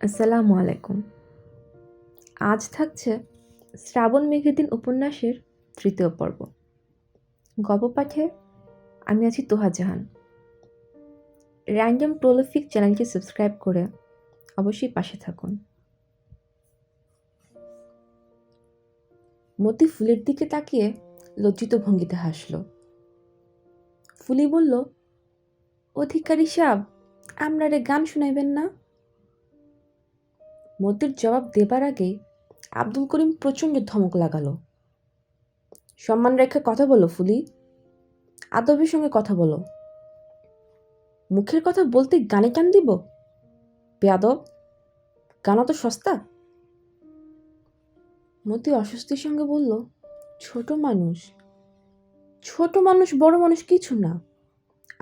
আসসালামু আলাইকুম। আজ থাকছে শ্রাবণ মেঘের দিন উপন্যাসের ৩য় পর্ব। গল্প পাঠে আমি আছি তোহা জাহান। র্যান্ডম প্রলিফিক চ্যানেলটি সাবস্ক্রাইব করে অবশ্যই পাশে থাকুন। মতি ফুলের দিকে তাকিয়ে লজ্জিত ভঙ্গিতে হাসল। ফুলি বলল, অধিকারী সাহেব, আপনারে গান শুনাইবেন না? মতির জবাব দেবার আগেই আব্দুল করিম প্রচণ্ড ধমক লাগালো। সম্মান রেখে কথা বলো ফুলি, আদবের সঙ্গে কথা বলো। মুখের কথা বলতে গানে টান দিব? বেয়াদব, গান তো সস্তা? মতি অস্বস্তির সঙ্গে বলল, ছোট মানুষ বড় মানুষ কিছু না।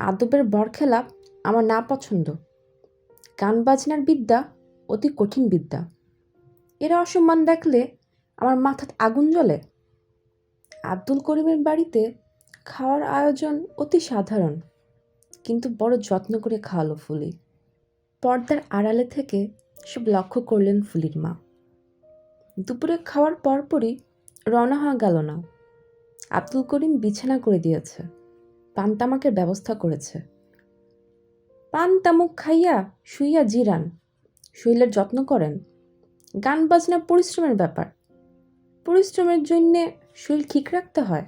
আদবের বরখেলাপ আমার না পছন্দ। গান বাজনার বিদ্যা অতি কঠিন বিদ্যা। এরা অসম্মান দেখলে আমার মাথাত আগুন জ্বলে। আব্দুল করিমের বাড়িতে খাওয়ার আয়োজন অতি সাধারণ, কিন্তু বড় যত্ন করে খাওয়ালো ফুলি। পর্দার আড়ালে থেকে সব লক্ষ্য করলেন ফুলির মা। দুপুরে খাওয়ার পরপরই রওনা হওয়া গেল না। আব্দুল করিম বিছানা করে দিয়েছে, পান তামাকের ব্যবস্থা করেছে। পান তামুক খাইয়া শুইয়া জিরান, শরীরের যত্ন করেন। গান বাজনা পরিশ্রমের ব্যাপার, পরিশ্রমের জন্যে শরীর ঠিক রাখতে হয়।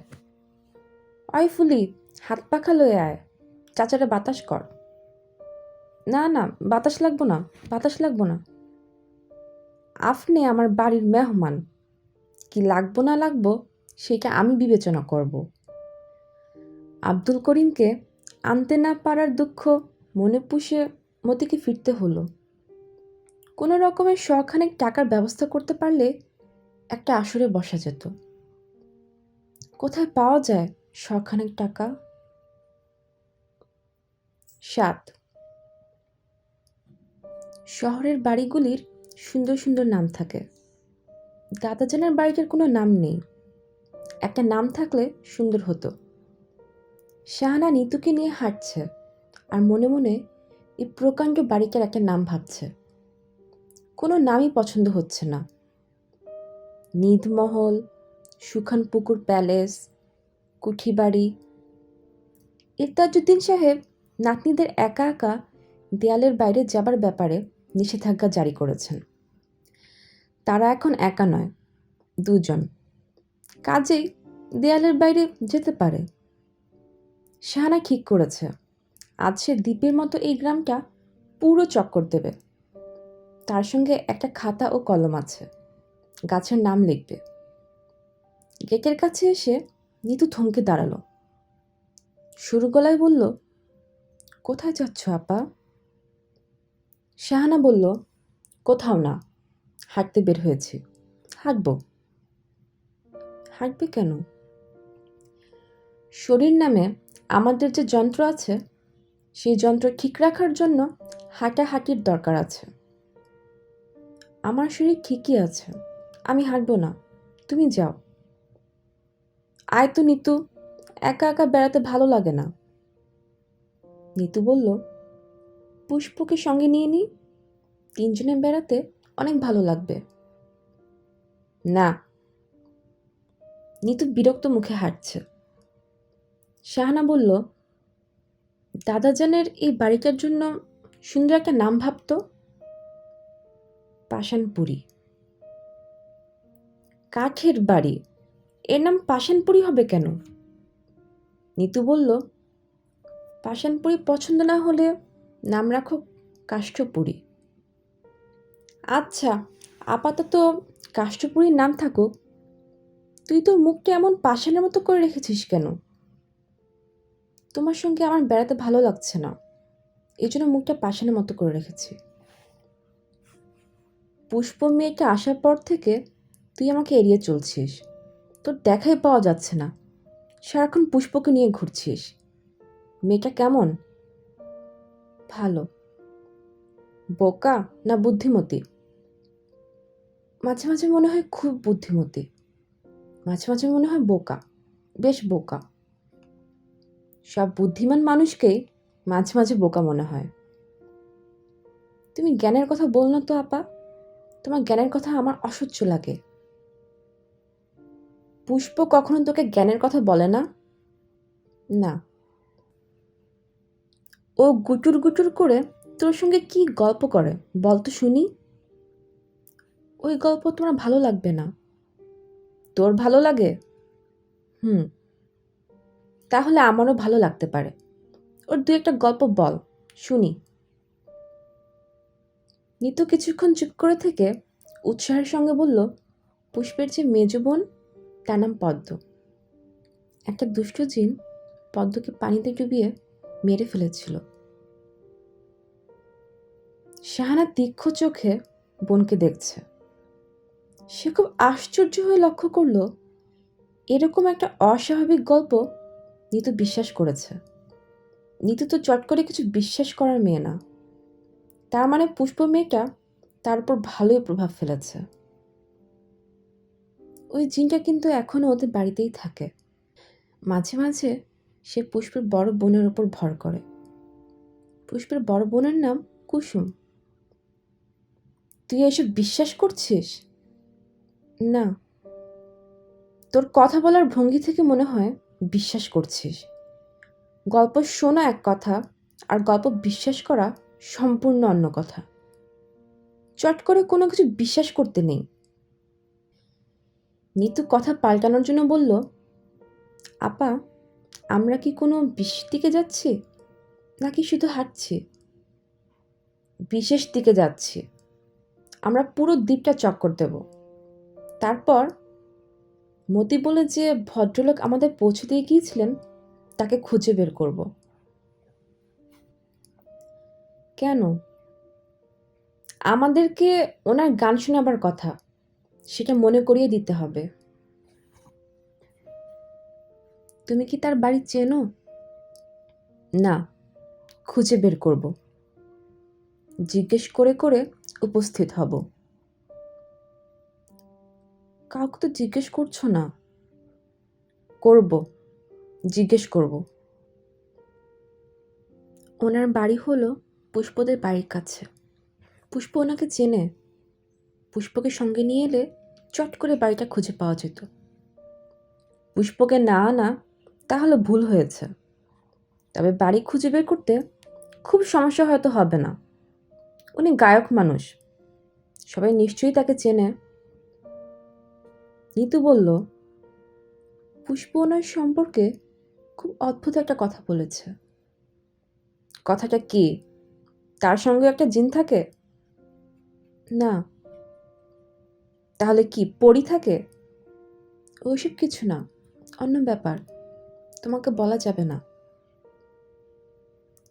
অয় ফুলি, হাত পাখা লয়ে আয়, চাচারা বাতাস কর। না না, বাতাস লাগবো না। আপনি আমার বাড়ির মেহমান, কি লাগবো না লাগবো সেটা আমি বিবেচনা করব। আব্দুল করিমকে আনতে না পারার দুঃখ মনে পুষে মতিকে ফিরতে হলো। কোনো রকমের শখানেক টাকার ব্যবস্থা করতে পারলে একটা আসরে বসা যেত। কোথায় পাওয়া যায় শখানেক টাকা? ৭। শহরের বাড়িগুলির সুন্দর সুন্দর নাম থাকে। দাদাজানের বাড়িটার কোনো নাম নেই। একটা নাম থাকলে সুন্দর হতো। শাহানা নিতুকে নিয়ে হাঁটছে আর মনে মনে এই প্রকাণ্ড বাড়িটার একটা নাম ভাবছে। কোনো নামই পছন্দ হচ্ছে না। নিধমহল, সুখানপুকুর প্যালেস, কুঠিবাড়ি। ইরতাজউদ্দিন সাহেব নাতনিদের একা একা দেয়ালের বাইরে যাবার ব্যাপারে নিষেধাজ্ঞা জারি করেছেন। তারা এখন একা নয়, ২ জন, কাজেই দেয়ালের বাইরে যেতে পারে। শাহানা ঠিক করেছে আজ সে দ্বীপের মতো এই গ্রামটা পুরো চক্কর দেবে। তার সঙ্গে একটা খাতা ও কলম আছে, গাছের নাম লিখবে। গেটের কাছে এসে নিতু থমকে দাঁড়ালো। সরু গলায় বলল, কোথায় যাচ্ছ আপা? শাহানা বলল, কোথাও না, হাঁটতে বের হয়েছি। হাঁটব। হাঁটবে কেন? শরীর নামে আমাদের যে যন্ত্র আছে, সেই যন্ত্র ঠিক রাখার জন্য হাঁটাহাঁটির দরকার আছে। আমার শরীর ঠিকই আছে, আমি হাঁটব না, তুমি যাও। আয় তো নিতু, একা একা বেড়াতে ভালো লাগে না। নিতু বলল, পুষ্পকে সঙ্গে নিয়ে নিই, ৩ জনে বেড়াতে অনেক ভালো লাগবে। না। নিতু বিরক্ত মুখে হাঁটছে। শাহানা বলল, দাদাজানের এই বাড়িটার জন্য সুন্দর একটা নাম ভাবতো। পাষাণপুরী। কাঠের বাড়ি, এর নাম পাষাণপুরী হবে কেন? নিতু বলল, পাষাণপুরী পছন্দ না হলে নাম রাখো কাষ্ঠপুরী। আচ্ছা, আপাতত কাষ্ঠপুরীর নাম থাকুক। তুই তোর মুখটা এমন পাষাণের মতো করে রেখেছিস কেন? তোমার সঙ্গে আমার বেড়াতে ভালো লাগছে না, এই জন্য মুখটা পাষাণের মতো করে রেখেছি। পুষ্প মেয়েটা আসার পর থেকে তুই আমাকে এড়িয়ে চলছিস, তোর দেখাই পাওয়া যাচ্ছে না। সারাক্ষণ পুষ্পকে নিয়ে ঘুরছিস। মেয়েটা কেমন? ভালো। বোকা না বুদ্ধিমতী? মাঝে মাঝে মনে হয় খুব বুদ্ধিমতী, মাঝে মাঝে মনে হয় বোকা, বেশ বোকা। সব বুদ্ধিমান মানুষকেই মাঝে মাঝে বোকা মনে হয়। তুমি জ্ঞানের কথা বল না তো আপা, তোমার জ্ঞানের কথা আমার অসহ্য লাগে। পুষ্প কখনো তোকে জ্ঞানের কথা বলে না? না। ও গুটুর গুটুর করে তোর সঙ্গে কি গল্প করে বল তো শুনি। ওই গল্প তোমার ভালো লাগবে না। তোর ভালো লাগে? হুম, তাহলে আমারও ভালো লাগতে পারে। ওর দু একটা গল্প বল শুনি। নিতু কিছুক্ষণ চুপ করে থেকে উৎসাহের সঙ্গে বলল, পুষ্পের যে মেজ বোন তার নাম পদ্ম। একটা দুষ্ট জিন পদ্মকে পানিতে ডুবিয়ে মেরে ফেলেছিল। শাহানা তীক্ষ্ণ চোখে বোনকে দেখছে। সে খুব আশ্চর্য হয়ে লক্ষ্য করল এরকম একটা অস্বাভাবিক গল্প নিতু বিশ্বাস করেছে। নিতু তো চট করে কিছু বিশ্বাস করার মেয়ে না। তার মানে পুষ্প মেয়েটা তার উপর ভালোই প্রভাব ফেলেছে। ওই জিনটা কিন্তু এখনও ওদের বাড়িতেই থাকে। মাঝে মাঝে সে পুষ্পের বড় বোনের ওপর ভর করে। পুষ্পের বড় বোনের নাম কুসুম। তুই এসব বিশ্বাস করছিস? না, তোর কথা বলার ভঙ্গি থেকে মনে হয় বিশ্বাস করছিস। গল্প শোনা এক কথা, আর গল্প বিশ্বাস করা সম্পূর্ণ অন্য কথা। চট করে কোনো কিছু বিশ্বাস করতে নেই। নিতু কথা পাল্টানোর জন্য বলল, আপা, আমরা কি কোনো বিশেষ দিকে যাচ্ছি নাকি শুধু হাঁটছি? বিশেষ দিকে যাচ্ছি। আমরা পুরো দ্বীপটা চক্কর দেব। তারপর মতি বলে যে ভদ্রলোক আমাদের পৌঁছে দিয়ে গিয়েছিলেন তাকে খুঁজে বের করব। কেন? আমাদেরকে ওনার গান শোনাবার কথা, সেটা মনে করিয়ে দিতে হবে। তুমি কি তার বাড়ি চেনো? না, খুঁজে বের করব। জিজ্ঞেস করে করে উপস্থিত হব। কাউকে তো জিজ্ঞেস করছো না। করব, জিজ্ঞেস করব। ওনার বাড়ি হলো পুষ্পদের বাড়ির কাছে। পুষ্প ওনাকে চেনে। পুষ্পকে সঙ্গে নিয়ে এলে চট করে বাড়িটা খুঁজে পাওয়া যেত। পুষ্পকে না আনা তাহলে ভুল হয়েছে। তবে বাড়ি খুঁজে বের করতে খুব সমস্যা হয়তো হবে না। উনি গায়ক মানুষ, সবাই নিশ্চয়ই তাকে চেনে। নিতু বলল, পুষ্প ওনার সম্পর্কে খুব অদ্ভুত একটা কথা বলেছে। কথাটা কি? তার সঙ্গে একটা জিন থাকে? না। তাহলে কি পরী থাকে? ওইসব কিছু না, অন্য ব্যাপার, তোমাকে বলা যাবে না।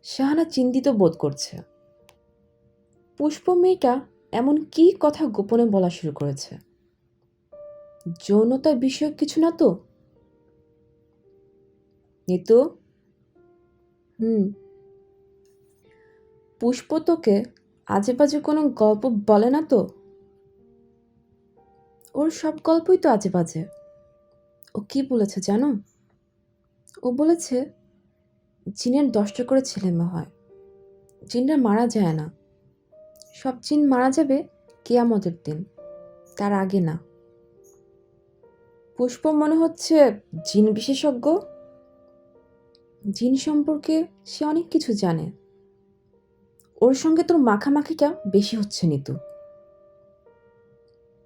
শাহানা চিন্তিত বোধ করছে। পুষ্প মেয়েটা এমন কি কথা গোপনে বলা শুরু করেছে? যৌনতা বিষয়ক কিছু না তো? নিতু? হুম। পুষ্প তোকে আজে বাজে কোনো গল্প বলে না তো? ওর সব গল্পই তো আজে বাজে। ও কি বলেছে জানো? ও বলেছে জিনের 10টা করে ছেলে মেয়ে হয়। জিনরা মারা যায় না। সব জিন মারা যাবে কিয়ামতের দিন, তার আগে না। পুষ্প মনে হচ্ছে জিন বিশেষজ্ঞ। জিন সম্পর্কে সে অনেক কিছু জানে। ওর সঙ্গে তোর মাখামাখিটা বেশি হচ্ছে নিতু।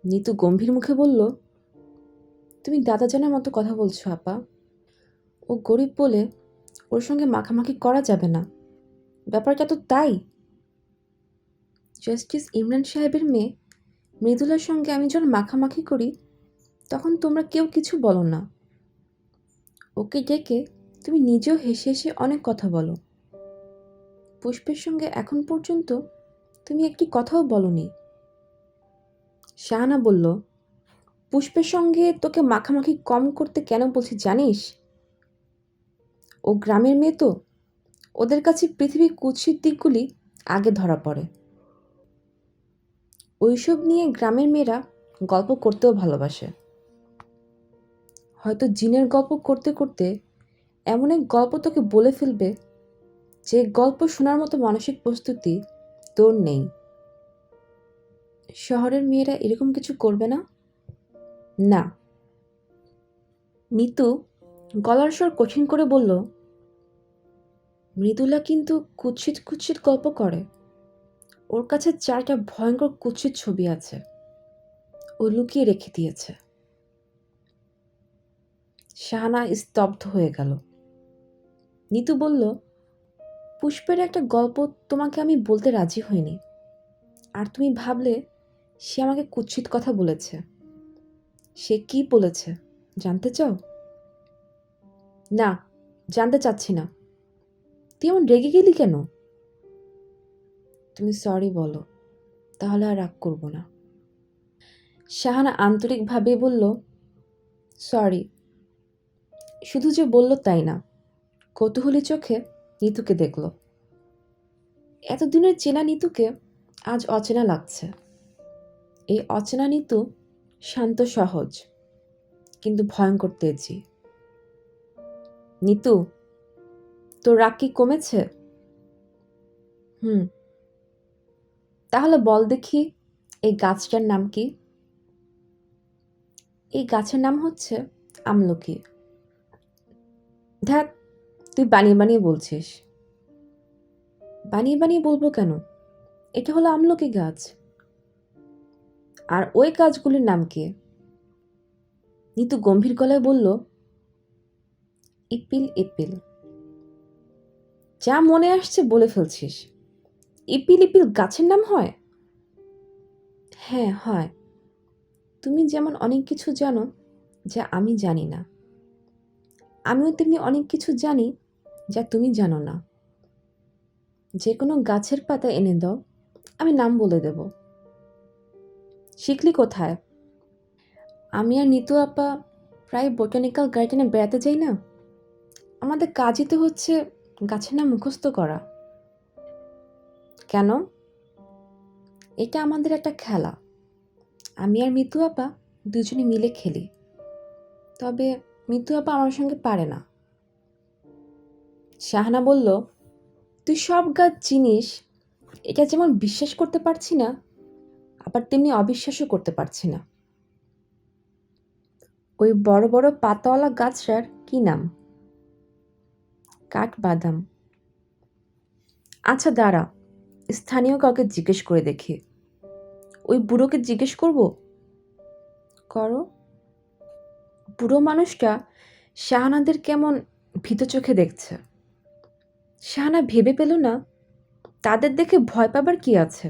নিতু গম্ভীর মুখে বলল, তুমি দাদা জানার মতো কথা বলছো আপা। ও গরিব বলে ওর সঙ্গে মাখামাখি করা যাবে না, ব্যাপারটা তো তাই। জাস্টিস ইমরান সাহেবের মেয়ে মৃদুলার সঙ্গে আমি যখন মাখামাখি করি তখন তোমরা কেউ কিছু বলো না। ওকে ডেকে তুমি নিজেও হেসে হেসে অনেক কথা বলো। পুষ্পের সঙ্গে এখন পর্যন্ত তুমি একটি কথাও বলনি। শাহানা বলল, পুষ্পের সঙ্গে তোকে মাখামাখি কম করতে কেন বলছি জানিস? ও গ্রামের মেয়ে তো, ওদের কাছে পৃথিবীর কুৎসিত দিকগুলি আগে ধরা পড়ে। ওইসব নিয়ে গ্রামের মেয়েরা গল্প করতেও ভালোবাসে। হয়তো জিনের গল্প করতে করতে এমন এক গল্প তোকে বলে ফেলবে যে গল্প শোনার মতো মানসিক প্রস্তুতি তোর নেই। শহরের মেয়েরা এরকম কিছু করবে না? না। মিতু গলার স্বর কঠিন করে বলল, মৃদুলা কিন্তু কুৎসিত কুৎসিত গল্প করে। ওর কাছে 4টা ভয়ঙ্কর কুৎসিত ছবি আছে, ও লুকিয়ে রেখে দিয়েছে। শাহানা স্তব্ধ হয়ে গেল। নিতু বলল, পুষ্পের একটা গল্প তোমাকে আমি বলতে রাজি হইনি, আর তুমি ভাবলে সে আমাকে কুৎসিত কথা বলেছে। সে কি বলেছে জানতে চাও? না, জানতে চাচ্ছি না। তুই এমন রেগে গেলি কেন? তুমি সরি বলো, তাহলে আর রাগ করব না। শাহানা আন্তরিকভাবে বলল, সরি। শুধু যে বলল তাই না, কৌতূহলী চোখে নিতুকে দেখল। এতদিনের চেনা নিতুকে আজ অচেনা লাগছে। এই অচেনা নিতু শান্ত সহজ, কিন্তু ভয়ঙ্কর তেজি। নিতু, তোর রাগ কি কমেছে? হুম। তাহলে বল দেখি, এই গাছটার নাম কি? এই গাছের নাম হচ্ছে আমলকি। ধ্যাত, তুই বানিয়ে বানিয়ে বলছিস। বানিয়ে বানিয়ে বলবো কেন? এটা হলো আমলকি গাছ। আর ওই গাছগুলির নাম কি? নিতু গম্ভীর গলায় বলল, ইপিল ইপিল। যা মনে আসছে বলে ফেলছিস। ইপিল ইপিল গাছের নাম হয়? হ্যাঁ হয়। তুমি যেমন অনেক কিছু জানো যা আমি জানি না, আমিও তেমনি অনেক কিছু জানি যা তুমি জানো না। যে কোনো গাছের পাতা এনে দাও, আমি নাম বলে দেব। শিখলি কোথায়? আমি আর নিতু আপা প্রায় বোটানিক্যাল গার্ডেনে বেড়াতে যাই না, আমাদের কাজই তো হচ্ছে গাছের নাম মুখস্থ করা। কেন? এটা আমাদের একটা খেলা। আমি আর মিতু আপা দুজনে মিলে খেলি, তবে মিতু আপা আমার সঙ্গে পারে না। শাহানা বলল, তুই সব গাছ চিনিস, এটা যেমন বিশ্বাস করতে পারছি না, আবার তেমনি অবিশ্বাসও করতে পারছি না। ওই বড় বড় পাতাওয়ালা গাছটার কি নাম? কাঠবাদাম। আচ্ছা দাঁড়া, স্থানীয় কাউকে জিজ্ঞেস করে দেখি। ওই বুড়োকে জিজ্ঞেস করব? করো। বুড়ো মানুষটা শাহানাদের কেমন ভীত চোখে দেখছে। শাহানা ভেবে পেল না, তাদের দেখে ভয় পাবার কি আছে?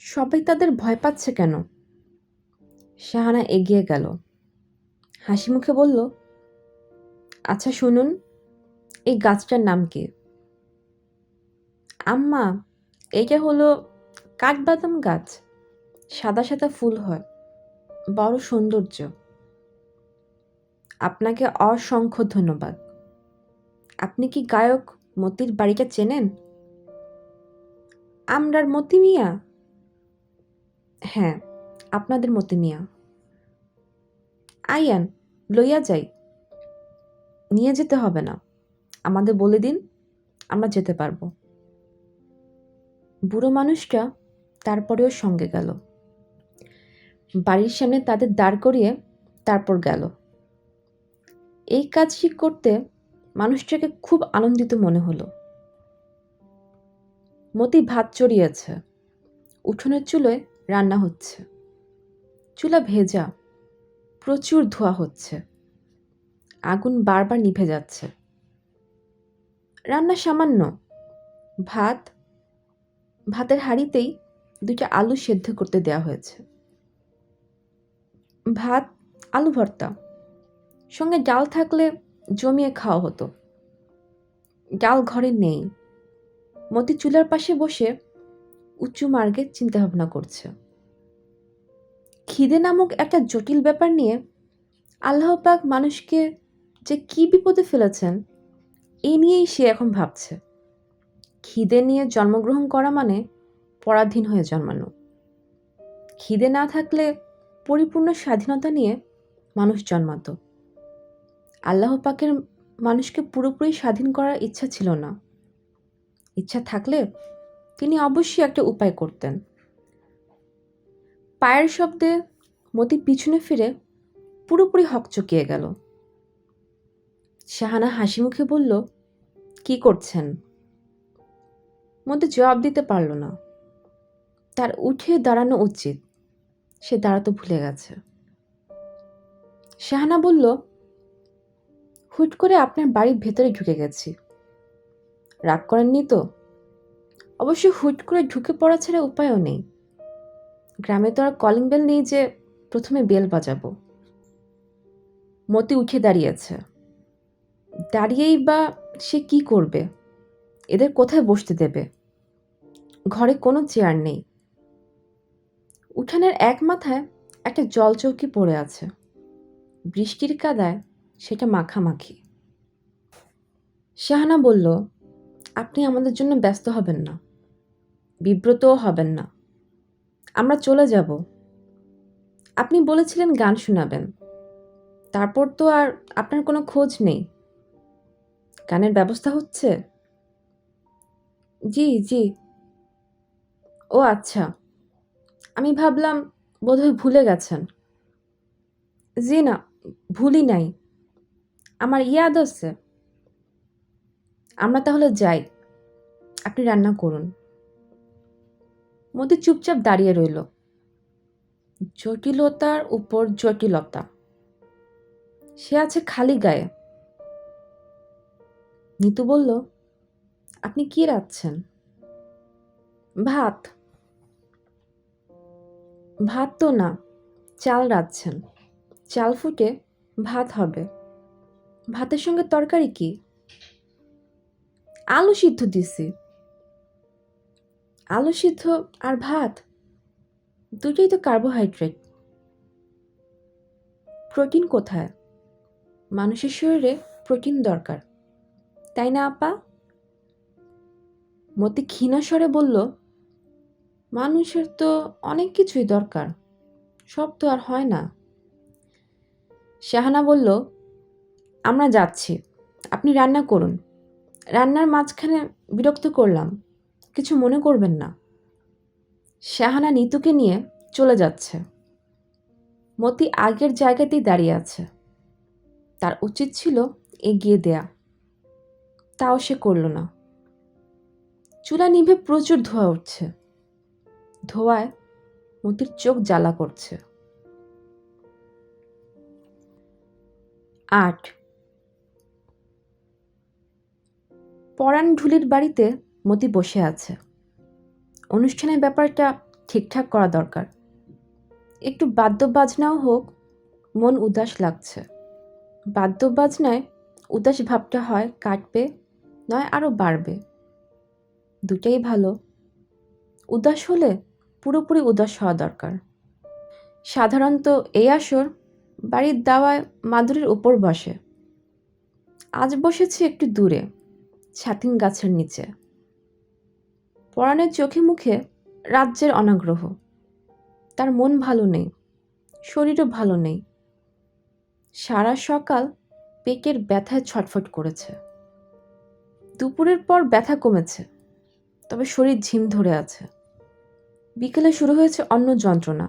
সবাই তাদের ভয় পাচ্ছে কেন? শাহানা এগিয়ে গেল, হাসি মুখে বলল, আচ্ছা শুনুন, এই গাছটার নাম কি? আম্মা, এইটা হলো কাঠবাদাম গাছ। সাদা সাদা ফুল হয়, বড় সৌন্দর্য। আপনাকে অসংখ্য ধন্যবাদ। আপনি কি গায়ক মতির বাড়িটা চেনেন? আমরার মতি মিয়া? হ্যাঁ, আপনাদের মতি মিয়া। আইয়ান, লইয়া যাই। নিয়ে যেতে হবে না, আমাদের বলে দিন, আমরা যেতে পারবো। বুড়ো মানুষটা তারপরেও সঙ্গে গেল। বাড়ির সামনে তাদের দাঁড় করিয়ে তারপর গেল। এই কাজটি করতে মানুষটাকে খুব আনন্দিত মনে হলো। মতি ভাত চড়িয়েছে, উঠোনের চুলোয় রান্না হচ্ছে। চুলা ভেজা, প্রচুর ধোঁয়া হচ্ছে, আগুন বারবার নিভে যাচ্ছে। রান্না সামান্য, ভাত, ভাতের হাঁড়িতেই 2টা আলু সেদ্ধ করতে দেওয়া হয়েছে। ভাত, আলু ভর্তা, সঙ্গে ডাল থাকলে জমিয়ে খাওয়া হতো। ডাল ঘরে নেই। মতি চুলার পাশে বসে উঁচু মার্গে চিন্তা ভাবনা করছে। খিদে নামক একটা জটিল ব্যাপার নিয়ে আল্লাহ পাক মানুষকে যে কি বিপদে ফেলেছেন, এই নিয়েই সে এখন ভাবছে। খিদে নিয়ে জন্মগ্রহণ করা মানে পরাধীন হয়ে জন্মানো। খিদে না থাকলে পরিপূর্ণ স্বাধীনতা নিয়ে মানুষ জন্মাতো। আল্লাহ পাকের মানুষকে পুরোপুরি স্বাধীন করার ইচ্ছা ছিল না। ইচ্ছা থাকলে তিনি অবশ্যই একটা উপায় করতেন। পায়ের শব্দে মতি পিছনে ফিরে পুরোপুরি হকচকিয়ে গেল। শাহানা হাসি মুখে বলল, কি করছেন? মতি জবাব দিতে পারল না। তার উঠে দাঁড়ানো উচিত, সে দাঁড়াতে ভুলে গেছে। শাহানা বলল, হুট করে আপনার বাড়ির ভেতরে ঢুকে গেছি, রাগ করেননি তো? অবশ্য হুট করে ঢুকে পড়া ছাড়া উপায়ও নেই। গ্রামে তো আর কলিং বেল নেই যে প্রথমে বেল বাজাবো। মতি উঠে দাঁড়িয়েছে। দাঁড়িয়েই বা সে কি করবে? এদের কোথায় বসতে দেবে? ঘরে কোনো চেয়ার নেই। উঠানের এক মাথায় একটা জলচৌকি পড়ে আছে, বৃষ্টির কাদায় সেটা মাখামাখি। শাহানা বলল, আপনি আমাদের জন্য ব্যস্ত হবেন না, বিব্রতও হবেন না, আমরা চলে যাব। আপনি বলেছিলেন গান শোনাবেন, তারপর তো আর আপনার কোনো খোঁজ নেই। গানের ব্যবস্থা হচ্ছে? জি জি। ও আচ্ছা, আমি ভাবলাম বোধহয় ভুলে গেছেন। জি না, ভুলি নাই, আমার ইয়াদ আছে। আমরা তাহলে যাই, আপনি রান্না করুন। মতি চুপচাপ দাঁড়িয়ে রইল। জটিলতার উপর জটিলতা। সে আছে খালি গায়ে। নিতু বলল, আপনি কি রাঁধছেন? ভাত। ভাত তো না, চাল রাঁধছেন। চাল ফুটে ভাত হবে। ভাতের সঙ্গে তরকারি কি? আলু সিদ্ধ দিছি। আলু সিদ্ধ আর ভাত, দুটোই তো কার্বোহাইড্রেট। প্রোটিন কোথায়? মানুষের শরীরে প্রোটিন দরকার, তাই না আপা? মতি ক্ষীণ স্বরে বলল, মানুষের তো অনেক কিছুই দরকার, সব তো আর হয় না। শাহানা বলল, আমরা যাচ্ছি, আপনি রান্না করুন। রান্নার মাঝখানে বিরক্ত করলাম, কিছু মনে করবেন না। শাহানা নিতুকে নিয়ে চলে যাচ্ছে। মতি আগের জায়গাতেই দাঁড়িয়ে আছে। তার উচিত ছিল এগিয়ে দেয়া, তাও সে করল না। চুলা নিভে প্রচুর ধোঁয়া উঠছে। ধোঁয়ায় মতির চোখ জ্বালা করছে। ৮। পরাণ ঢুলির বাড়িতে মতি বসে আছে। অনুষ্ঠানের ব্যাপারটা ঠিকঠাক করা দরকার। একটু বাদ্যবাজনাও হোক, মন উদাস লাগছে। বাদ্যবাজনায় উদাস ভাবটা হয় কাটবে, নয় আরও বাড়বে। দুটাই ভালো। উদাস হলে পুরোপুরি উদাস হওয়া দরকার। সাধারণত এই আসর বাড়ির দাওয়ায় মাদুরের উপর বসে। আজ বসেছে একটু দূরে, ছাতিম গাছের নিচে। পরাণের চোখে মুখে রাজ্যের অনাগ্রহ। তার মন ভালো নেই, শরীরও ভালো নেই। সারা সকাল পেটের ব্যথায় ছটফট করেছে। দুপুরের পর ব্যথা কমেছে, তবে শরীর ঝিম ধরে আছে। বিকেলে শুরু হয়েছে অন্য যন্ত্রণা।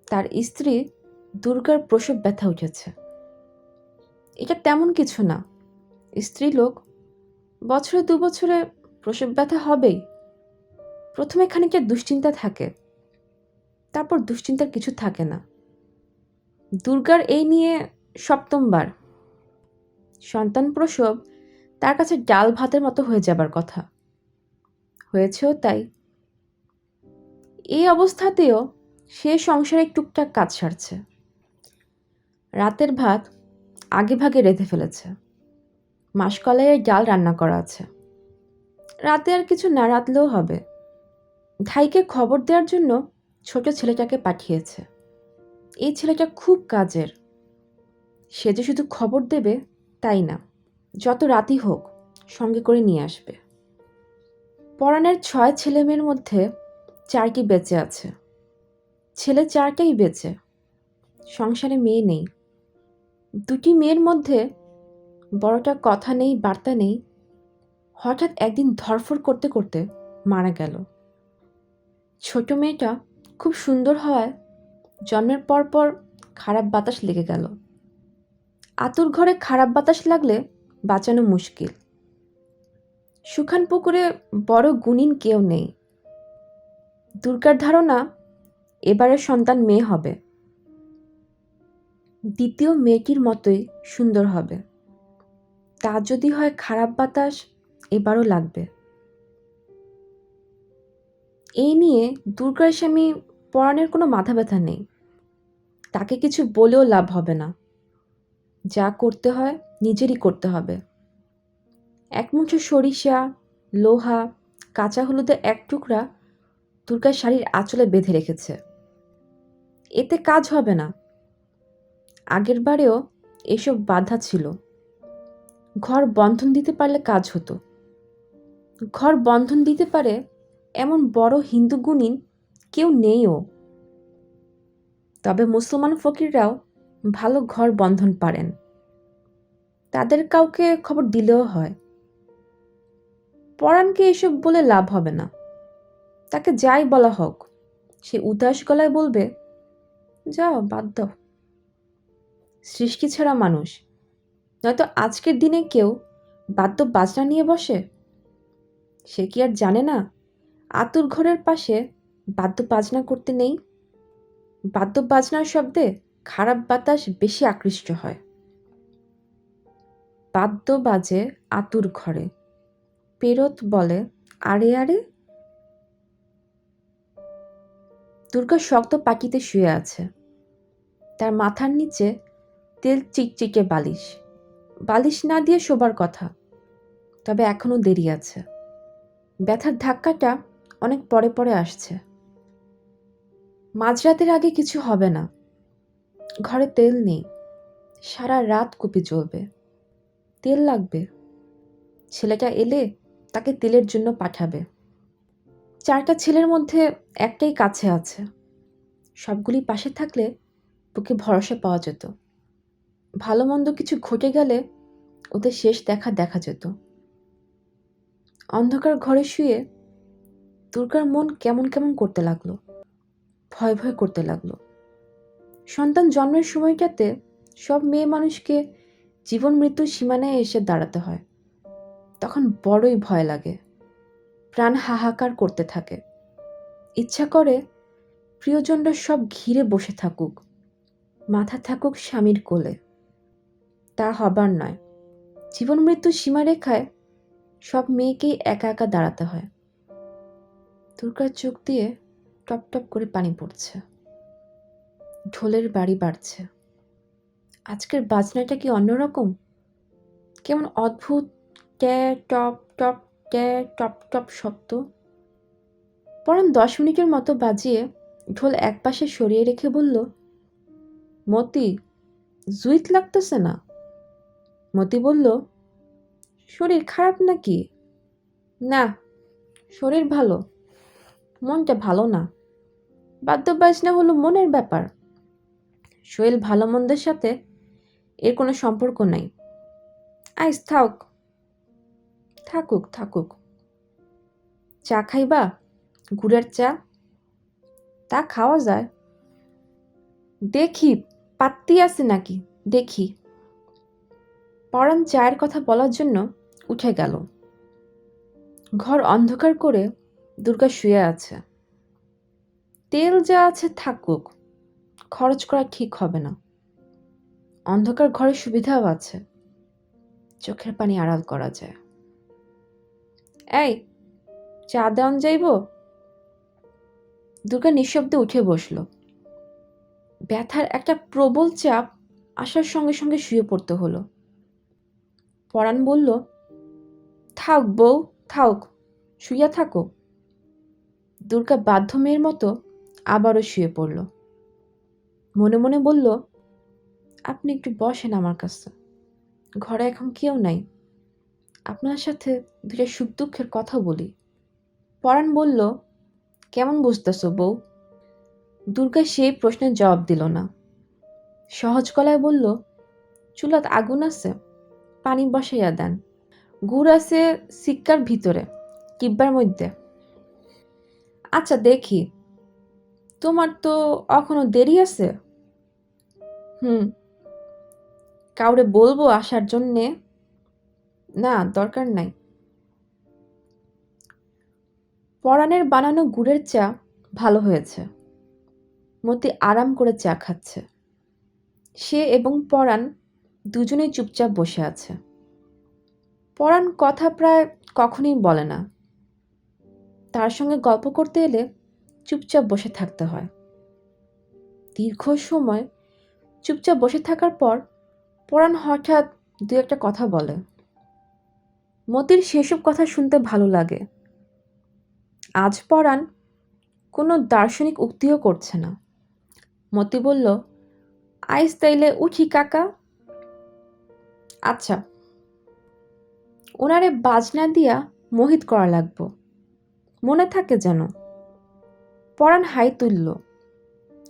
তার স্ত্রী দুর্গার প্রসব ব্যথা উঠেছে। এটা তেমন কিছু না, স্ত্রীলোক, বছরে ২ বছরে প্রসব ব্যথা হবেই। প্রথমে খানিকটা দুশ্চিন্তা থাকে, তারপর দুশ্চিন্তার কিছু থাকে না। দুর্গার এই নিয়ে ৭ম বার। সন্তান প্রসব তার কাছে ডাল ভাতের মতো হয়ে যাবার কথা, হয়েছেও তাই। এই অবস্থাতেও সে সংসারে টুকটাক কাজ সারছে। রাতের ভাত আগে ভাগে রেঁধে ফেলেছে। মাসকলাইয়ের ডাল রান্না করা আছে। রাতে আর কিছু না রাঁধলেও হবে। ধাইকে খবর দেওয়ার জন্য ছোট ছেলেটাকে পাঠিয়েছে। এই ছেলেটা খুব কাজের। সে যে শুধু খবর দেবে তাই না, যত রাতই হোক সঙ্গে করে নিয়ে আসবে। পরাণের ৬ ছেলেমেয়ের মধ্যে ৪টি বেঁচে আছে। ছেলে ৪টাই বেঁচে, সংসারে মেয়ে নেই। ২টি মেয়ের মধ্যে বড়টা কথা নেই বার্তা নেই, হঠাৎ একদিন ধরফর করতে করতে মারা গেল। ছোট মেয়েটা খুব সুন্দর হওয়ায় জন্মের পর খারাপ বাতাস লেগে গেল। আতুর ঘরে খারাপ বাতাস লাগলে বাঁচানো মুশকিল। শুখান পুকুরে বড় গুণিন কেউ নেই। দুর্গার ধারণা এবারের সন্তান মেয়ে হবে, দ্বিতীয় মেয়েটির মতোই সুন্দর হবে। তা যদি হয় খারাপ বাতাস এবারও লাগবে। এই নিয়ে দুর্গার স্বামী পরাণের কোনো মাথা ব্যথা নেই। তাকে কিছু বলেও লাভ হবে না। যা করতে হয় নিজেরই করতে হবে। এক মুঠো সরিষা, লোহা, কাঁচা হলুদের এক টুকরা দুর্গার শাড়ির আঁচলে বেঁধে রেখেছে। এতে কাজ হবে না। আগের বারেও এসব বাধা ছিল। ঘর বন্ধন দিতে পারলে কাজ হতো। ঘর বন্ধন দিতে পারে এমন বড় হিন্দু গুণিন কেউ নেইও। তবে মুসলমান ফকিররাও ভালো ঘর বন্ধন পারেন। তাদের কাউকে খবর দিলেও হয়। পরাণকে এসব বলে লাভ হবে না। তাকে যাই বলা হোক সে উদাস গলায় বলবে, যাও বাদ দাও। সৃষ্টি ছাড়া মানুষ, নয়তো আজকের দিনে কেউ বাদ্য বাজনা নিয়ে বসে? সে কি আর জানে না আতুর ঘরের পাশে বাদ্য বাজনা করতে নেই? বাদ্য বাজনার শব্দে খারাপ বাতাস বেশি আকৃষ্ট হয়। বাদ্য বাজে আতুর ঘরে, পেরত বলে আরে আরে। দুর্গা শক্ত পাকিতে শুয়ে আছে। তার মাথার নিচে তেল চিকচিকে বালিশ। বালিশ না দিয়ে শোবার কথা, তবে এখনো দেরি আছে। ব্যথার ধাক্কাটা অনেক পরে আসছে। মাঝরাতের আগে কিছু হবে না। ঘরে তেল নেই। সারা রাত কুপি জ্বলবে। তেল লাগবে। ছেলেটা এলে তাকে তেলের জন্য পাঠাবে। 4টা ছেলের মধ্যে একটাই কাছে আছে। সবগুলি পাশে থাকলে বুকে ভরসা পাওয়া যেত। ভালো মন্দ কিছু ঘটে গেলে ওদের শেষ দেখা যেত। অন্ধকার ঘরে শুয়ে দুর্গার মন কেমন করতে লাগলো। ভয় করতে লাগলো। সন্তান জন্মের সময়টাতে সব মেয়ে মানুষকে জীবন মৃত্যুর সীমানায় এসে দাঁড়াতে হয়। তখন বড়ই ভয় লাগে। প্রাণ হাহাকার করতে থাকে। ইচ্ছা করে প্রিয়জনরা সব ঘিরে বসে থাকুক, মাথা থাকুক স্বামীর কোলে। তা হবার নয়। জীবন মৃত্যুর সীমারেখায় সব মেয়েকেই একা দাঁড়াতে হয়। দুর্গার চোখ দিয়ে টপ টপ করে পানি পড়ছে। ঢোলের বাড়ি বাড়ছে। আজকের বাজনাটা কি অন্যরকম? কেমন অদ্ভুত ট্যা টপ টপ ট্যা টপ টপ শব্দ। পরাণ 10 মিনিটের মতো বাজিয়ে ঢোল একপাশে সরিয়ে রেখে বলল, মতি, জুইত লাগতেছে না? মতি বলল, শরীর খারাপ নাকি? না, শরীর ভালো, মনটা ভালো না। বাদ্য বাজনা হলো মনের ব্যাপার। শরীর ভালো মন্দের সাথে এর কোনো সম্পর্ক নাই। আইস থাকুক। চা খাইবা? গুড়ের চা? তা খাওয়া যায়। দেখি পাত্তি আছে নাকি দেখি। পরাণ চায়ের কথা বলার জন্য উঠে গেল। ঘর অন্ধকার করে দুর্গা শুয়ে আছে। তেল যা আছে থাকুক, খরচ করা ঠিক হবে না। অন্ধকার ঘরের সুবিধাও আছে, চোখের পানি আড়াল করা যায়। এই, চা দেওয়ান যাইব? দুর্গা নিঃশব্দে উঠে বসল। ব্যথার একটা প্রবল চাপ আসার সঙ্গে শুয়ে পড়তে হলো। পরাণ বলল, থাক বউ, থাক, শুইয়া থাকো। দুর্গা বাধ্য মেয়ের মতো আবারও শুয়ে পড়ল। মনে বলল, আপনি একটু বসেন আমার কাছে। ঘরে এখন কেউ নাই। আপনার সাথে 2টা সুখ দুঃখের কথা বলি। পরাণ বলল, কেমন বুঝতেছ বউ? দুর্গা সেই প্রশ্নের জবাব দিল না। সহজ গলায় বলল, চুলাত আগুন আছে, পানি বসাইয়া দেন। গুড় আছে সিক্কার ভিতরে, কিব্বার মধ্যে। আচ্ছা দেখি। তোমার তো এখনো দেরি আছে। হুম। কাউরে বলবো আসার জন্যে? না, দরকার নাই। পরাণের বানানো গুড়ের চা ভালো হয়েছে। মতি আরাম করে চা খাচ্ছে। সে এবং পরাণ দুজনেই চুপচাপ বসে আছে। পরাণ কথা প্রায় কখনোই বলে না। তার সঙ্গে গল্প করতে এলে চুপচাপ বসে থাকতে হয়। দীর্ঘ সময় চুপচাপ বসে থাকার পর পরাণ হঠাৎ দু একটা কথা বলে। মতির সেসব কথা শুনতে ভালো লাগে। আজ পরাণ কোনো দার্শনিক উক্তিও করছে না। মতি বলল, আইস তাইলে উঠি কাকা। আচ্ছা, ওনারে বাজনা দিয়া মোহিত করা লাগবো, মনে থাকে যেন। পরাণ হাই তুলল,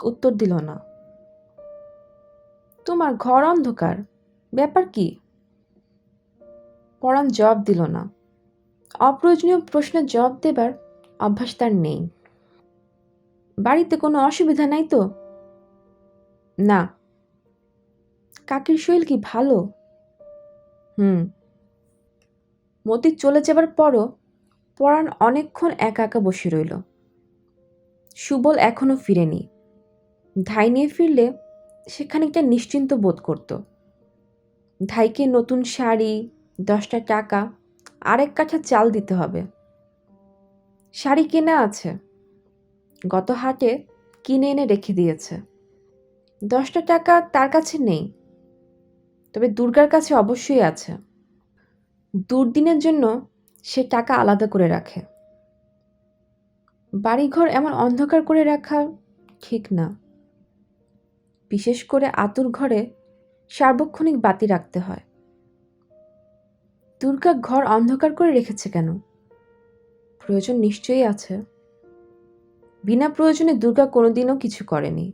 উত্তর দিল না। তোমার ঘর অন্ধকার, ব্যাপার কি? পরাণ জবাব দিল না। অপ্রয়োজনীয় প্রশ্নের জবাব দেবার অভ্যাস তার নেই। বাড়িতে কোনো অসুবিধা নাই তো? না। কাকির শরীর কি ভালো? হুম। মতি চলে যাবার পরও পরাণ অনেকক্ষণ একা একা বসে রইল। সুবল এখনো ফিরেনি। ধাই নিয়ে ফিরলে সে খানিকটা নিশ্চিন্ত বোধ করত। ধাইকে নতুন শাড়ি, 10টা টাকা, আরেক কাঠা চাল দিতে হবে। শাড়ি কেনা আছে, গত হাটে কিনে এনে রেখে দিয়েছে। 10টা টাকা তার কাছে নেই, তবে দুর্গার কাছে অবশ্যই আছে। দুর্দিনের জন্য সে টাকা আলাদা করে রাখে। বাড়িঘর এমন অন্ধকার করে রাখা ঠিক না। বিশেষ করে আতুর ঘরে সার্বক্ষণিক বাতি রাখতে হয়। দুর্গা ঘর অন্ধকার করে রেখেছে কেন? প্রয়োজন নিশ্চয়ই আছে। বিনা প্রয়োজনে দুর্গা কোনোদিনও কিছু করেনি।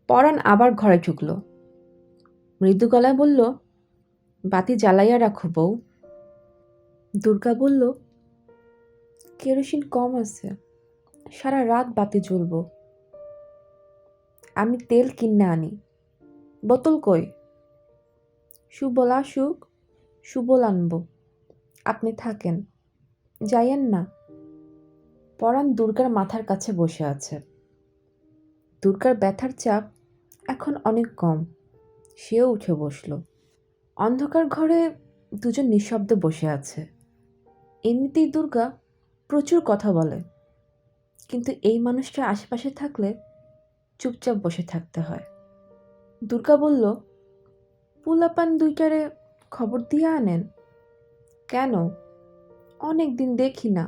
পরাণ আবার ঘরে ঢুকল। মৃদু গলায় বলল, বাতি জ্বালাইয়া রাখো বউ। দুর্গা বলল, কেরোসিন কম আছে, সারা রাত বাতি জ্বলব। আমি তেল কিনে আনি। বোতল কই? সুবল আসুক, সুবল আনব। আপনি থাকেন, যাইয়েন না। পরাণ দুর্গার মাথার কাছে বসে আছে। দুর্গার ব্যথার চাপ এখন অনেক কম। সেও উঠে বসল। অন্ধকার ঘরে দুজন নিঃশব্দে বসে আছে। এমনিতেই দুর্গা প্রচুর কথা বলে, কিন্তু এই মানুষটা আশেপাশে থাকলে চুপচাপ বসে থাকতে হয়। দুর্গা বলল, পুলাপান দুইটারে খবর দিয়ে আনেন। কেন? অনেক দিন দেখি না,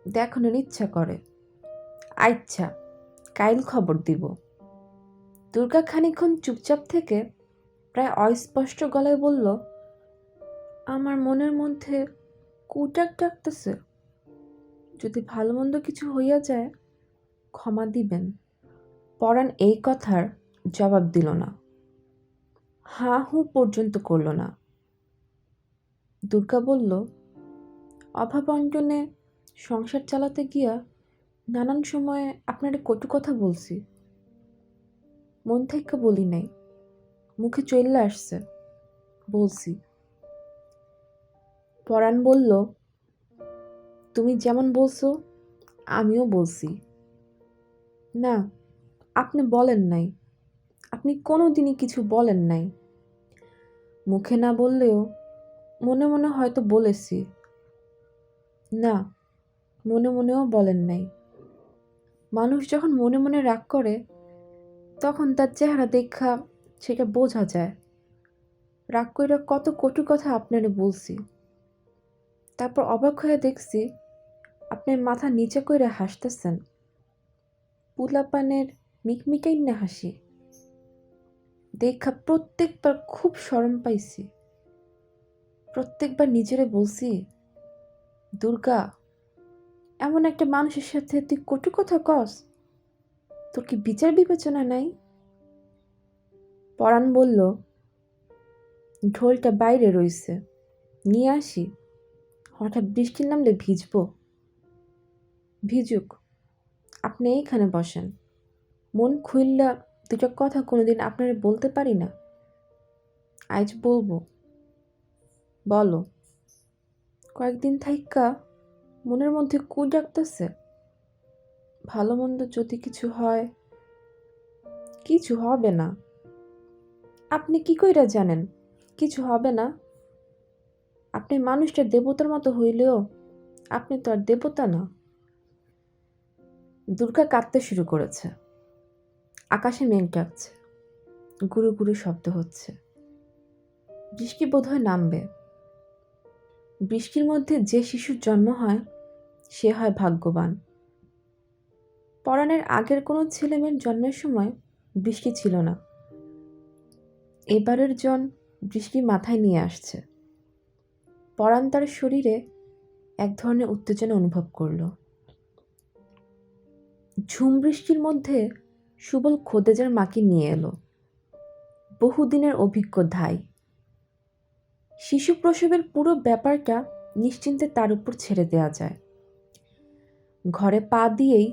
দেখানোর ইচ্ছা করে। আচ্ছা, কাইল খবর দিব। দুর্গা খানিকক্ষণ চুপচাপ থেকে প্রায় অস্পষ্ট গলায় বলল, আমার মনের মধ্যে কুটাক ডাকতেছে। যদি ভালো মন্দ কিছু হইয়া যায়, ক্ষমা দিবেন। পরাণ এই কথার জবাব দিল না। হাঁ হু পর্যন্ত করল না। দুর্গা বলল, অভাব অনটনে সংসার চালাতে গিয়া নানান সময়ে আপনারে কটু কথা বলছি। মন থেকে বলি নাই, মুখে চইল্লা আসছে, বলছি। পরাণ বলল, তুমি যেমন বলছো আমিও বলছি। না, আপনি বলেন নাই, আপনি কোনো দিনই কিছু বলেন নাই। মুখে না বললেও মনে মনে হয়তো বলেছি। না, মনে মনেও বলেন নাই। মানুষ যখন মনে মনে রাগ করে তখন তার চেহারা দেখা সেটা বোঝা যায়। রাগ কইরা কত কটু কথা আপনারে বলছি, তারপর অবাক হয়ে দেখছি আপনার মাথা নিচে কইরা হাসতেছেন। পুলাপানের মিকমিকাইন্না হাসি দেখা প্রত্যেকবার খুব শরম পাইছি। প্রত্যেকবার নিজেরে বলছি, দুর্গা, এমন একটা মানুষের সাথে তুই কটু কথা কস? তোর কি বিচার বিবেচনা নাই? পরাণ বলল, ঢোলটা বাইরে রইছে, নিয়ে আসি। হঠাৎ বৃষ্টি নামলে ভিজবো। ভিজুক, আপনি এইখানে বসেন। মন খুইল্লা দুটা কথা কোনোদিন আপনারে বলতে পারি না, আজ বলবো। বলো। কয়েকদিন থাইক্কা মনের মধ্যে কু ডাকতেছে। ভালো মন্দ যদি কিছু হয়। কিছু হবে না। আপনি কি কইরা জানেন কিছু হবে না? আপনি মানুষটা দেবতার মতো হইলেও আপনি তো আর দেবতা না। দুর্গা কাঁদতে শুরু করেছে। আকাশে মেঘ ডাকছে, গুরু গুরু শব্দ হচ্ছে। বৃষ্টি বোধহয় নামবে। বৃষ্টির মধ্যে যে শিশুর জন্ম হয় সে হয় ভাগ্যবান। পরাণের আগের কোনো ছেলেমেয়ের জন্মের সময় বৃষ্টি ছিল না। এবারের জন বৃষ্টি মাথায় নিয়ে আসছে। পরাণ তার শরীরে এক ধরনের উত্তেজনা অনুভব করল। ঝুম বৃষ্টির মধ্যে সুবল খোদেজার মাকে নিয়ে এলো। বহুদিনের অভিজ্ঞ ধাই। শিশু প্রসবের পুরো ব্যাপারটা নিশ্চিন্তে তার উপর ছেড়ে দেওয়া যায়। ঘরে পা দিয়েই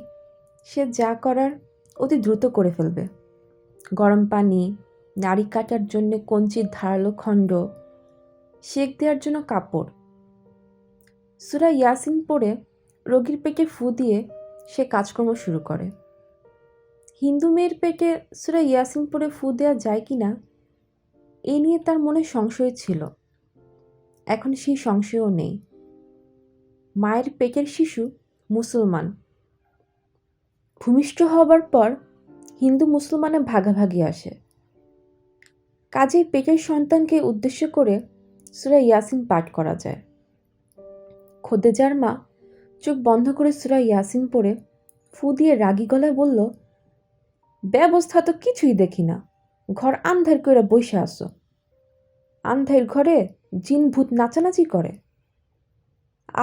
সে যা করার অতি দ্রুত করে ফেলবে। গরম পানি, নাড়ি কাটার জন্য কঞ্চির ধারালো খণ্ড, সেক দেওয়ার জন্য কাপড়। সূরা ইয়াসিন পড়ে রোগীর পেটে ফু দিয়ে সে কাজকর্ম শুরু করে। হিন্দু মেয়ের পেটে সূরা ইয়াসিন পড়ে ফু দেওয়া যায় কি না এ নিয়ে তার মনে সংশয় ছিল। এখন সেই সংশয়ও নেই। মায়ের পেটের শিশু মুসলমান। ভূমিষ্ঠ হবার পর হিন্দু মুসলমানে ভাগাভাগি আসে। কাজেই পেটের সন্তানকে উদ্দেশ্য করে সূরা ইয়াসিন পাঠ করা যায়। খোদেজার মা চোখ বন্ধ করে সূরা ইয়াসিন পড়ে ফু দিয়ে রাগী গলায় বলল, ব্যবস্থা তো কিছুই দেখি না, ঘর আন্ধার করে বসে আসো। আন্ধার ঘরে জিন ভূত নাচানাচি করে।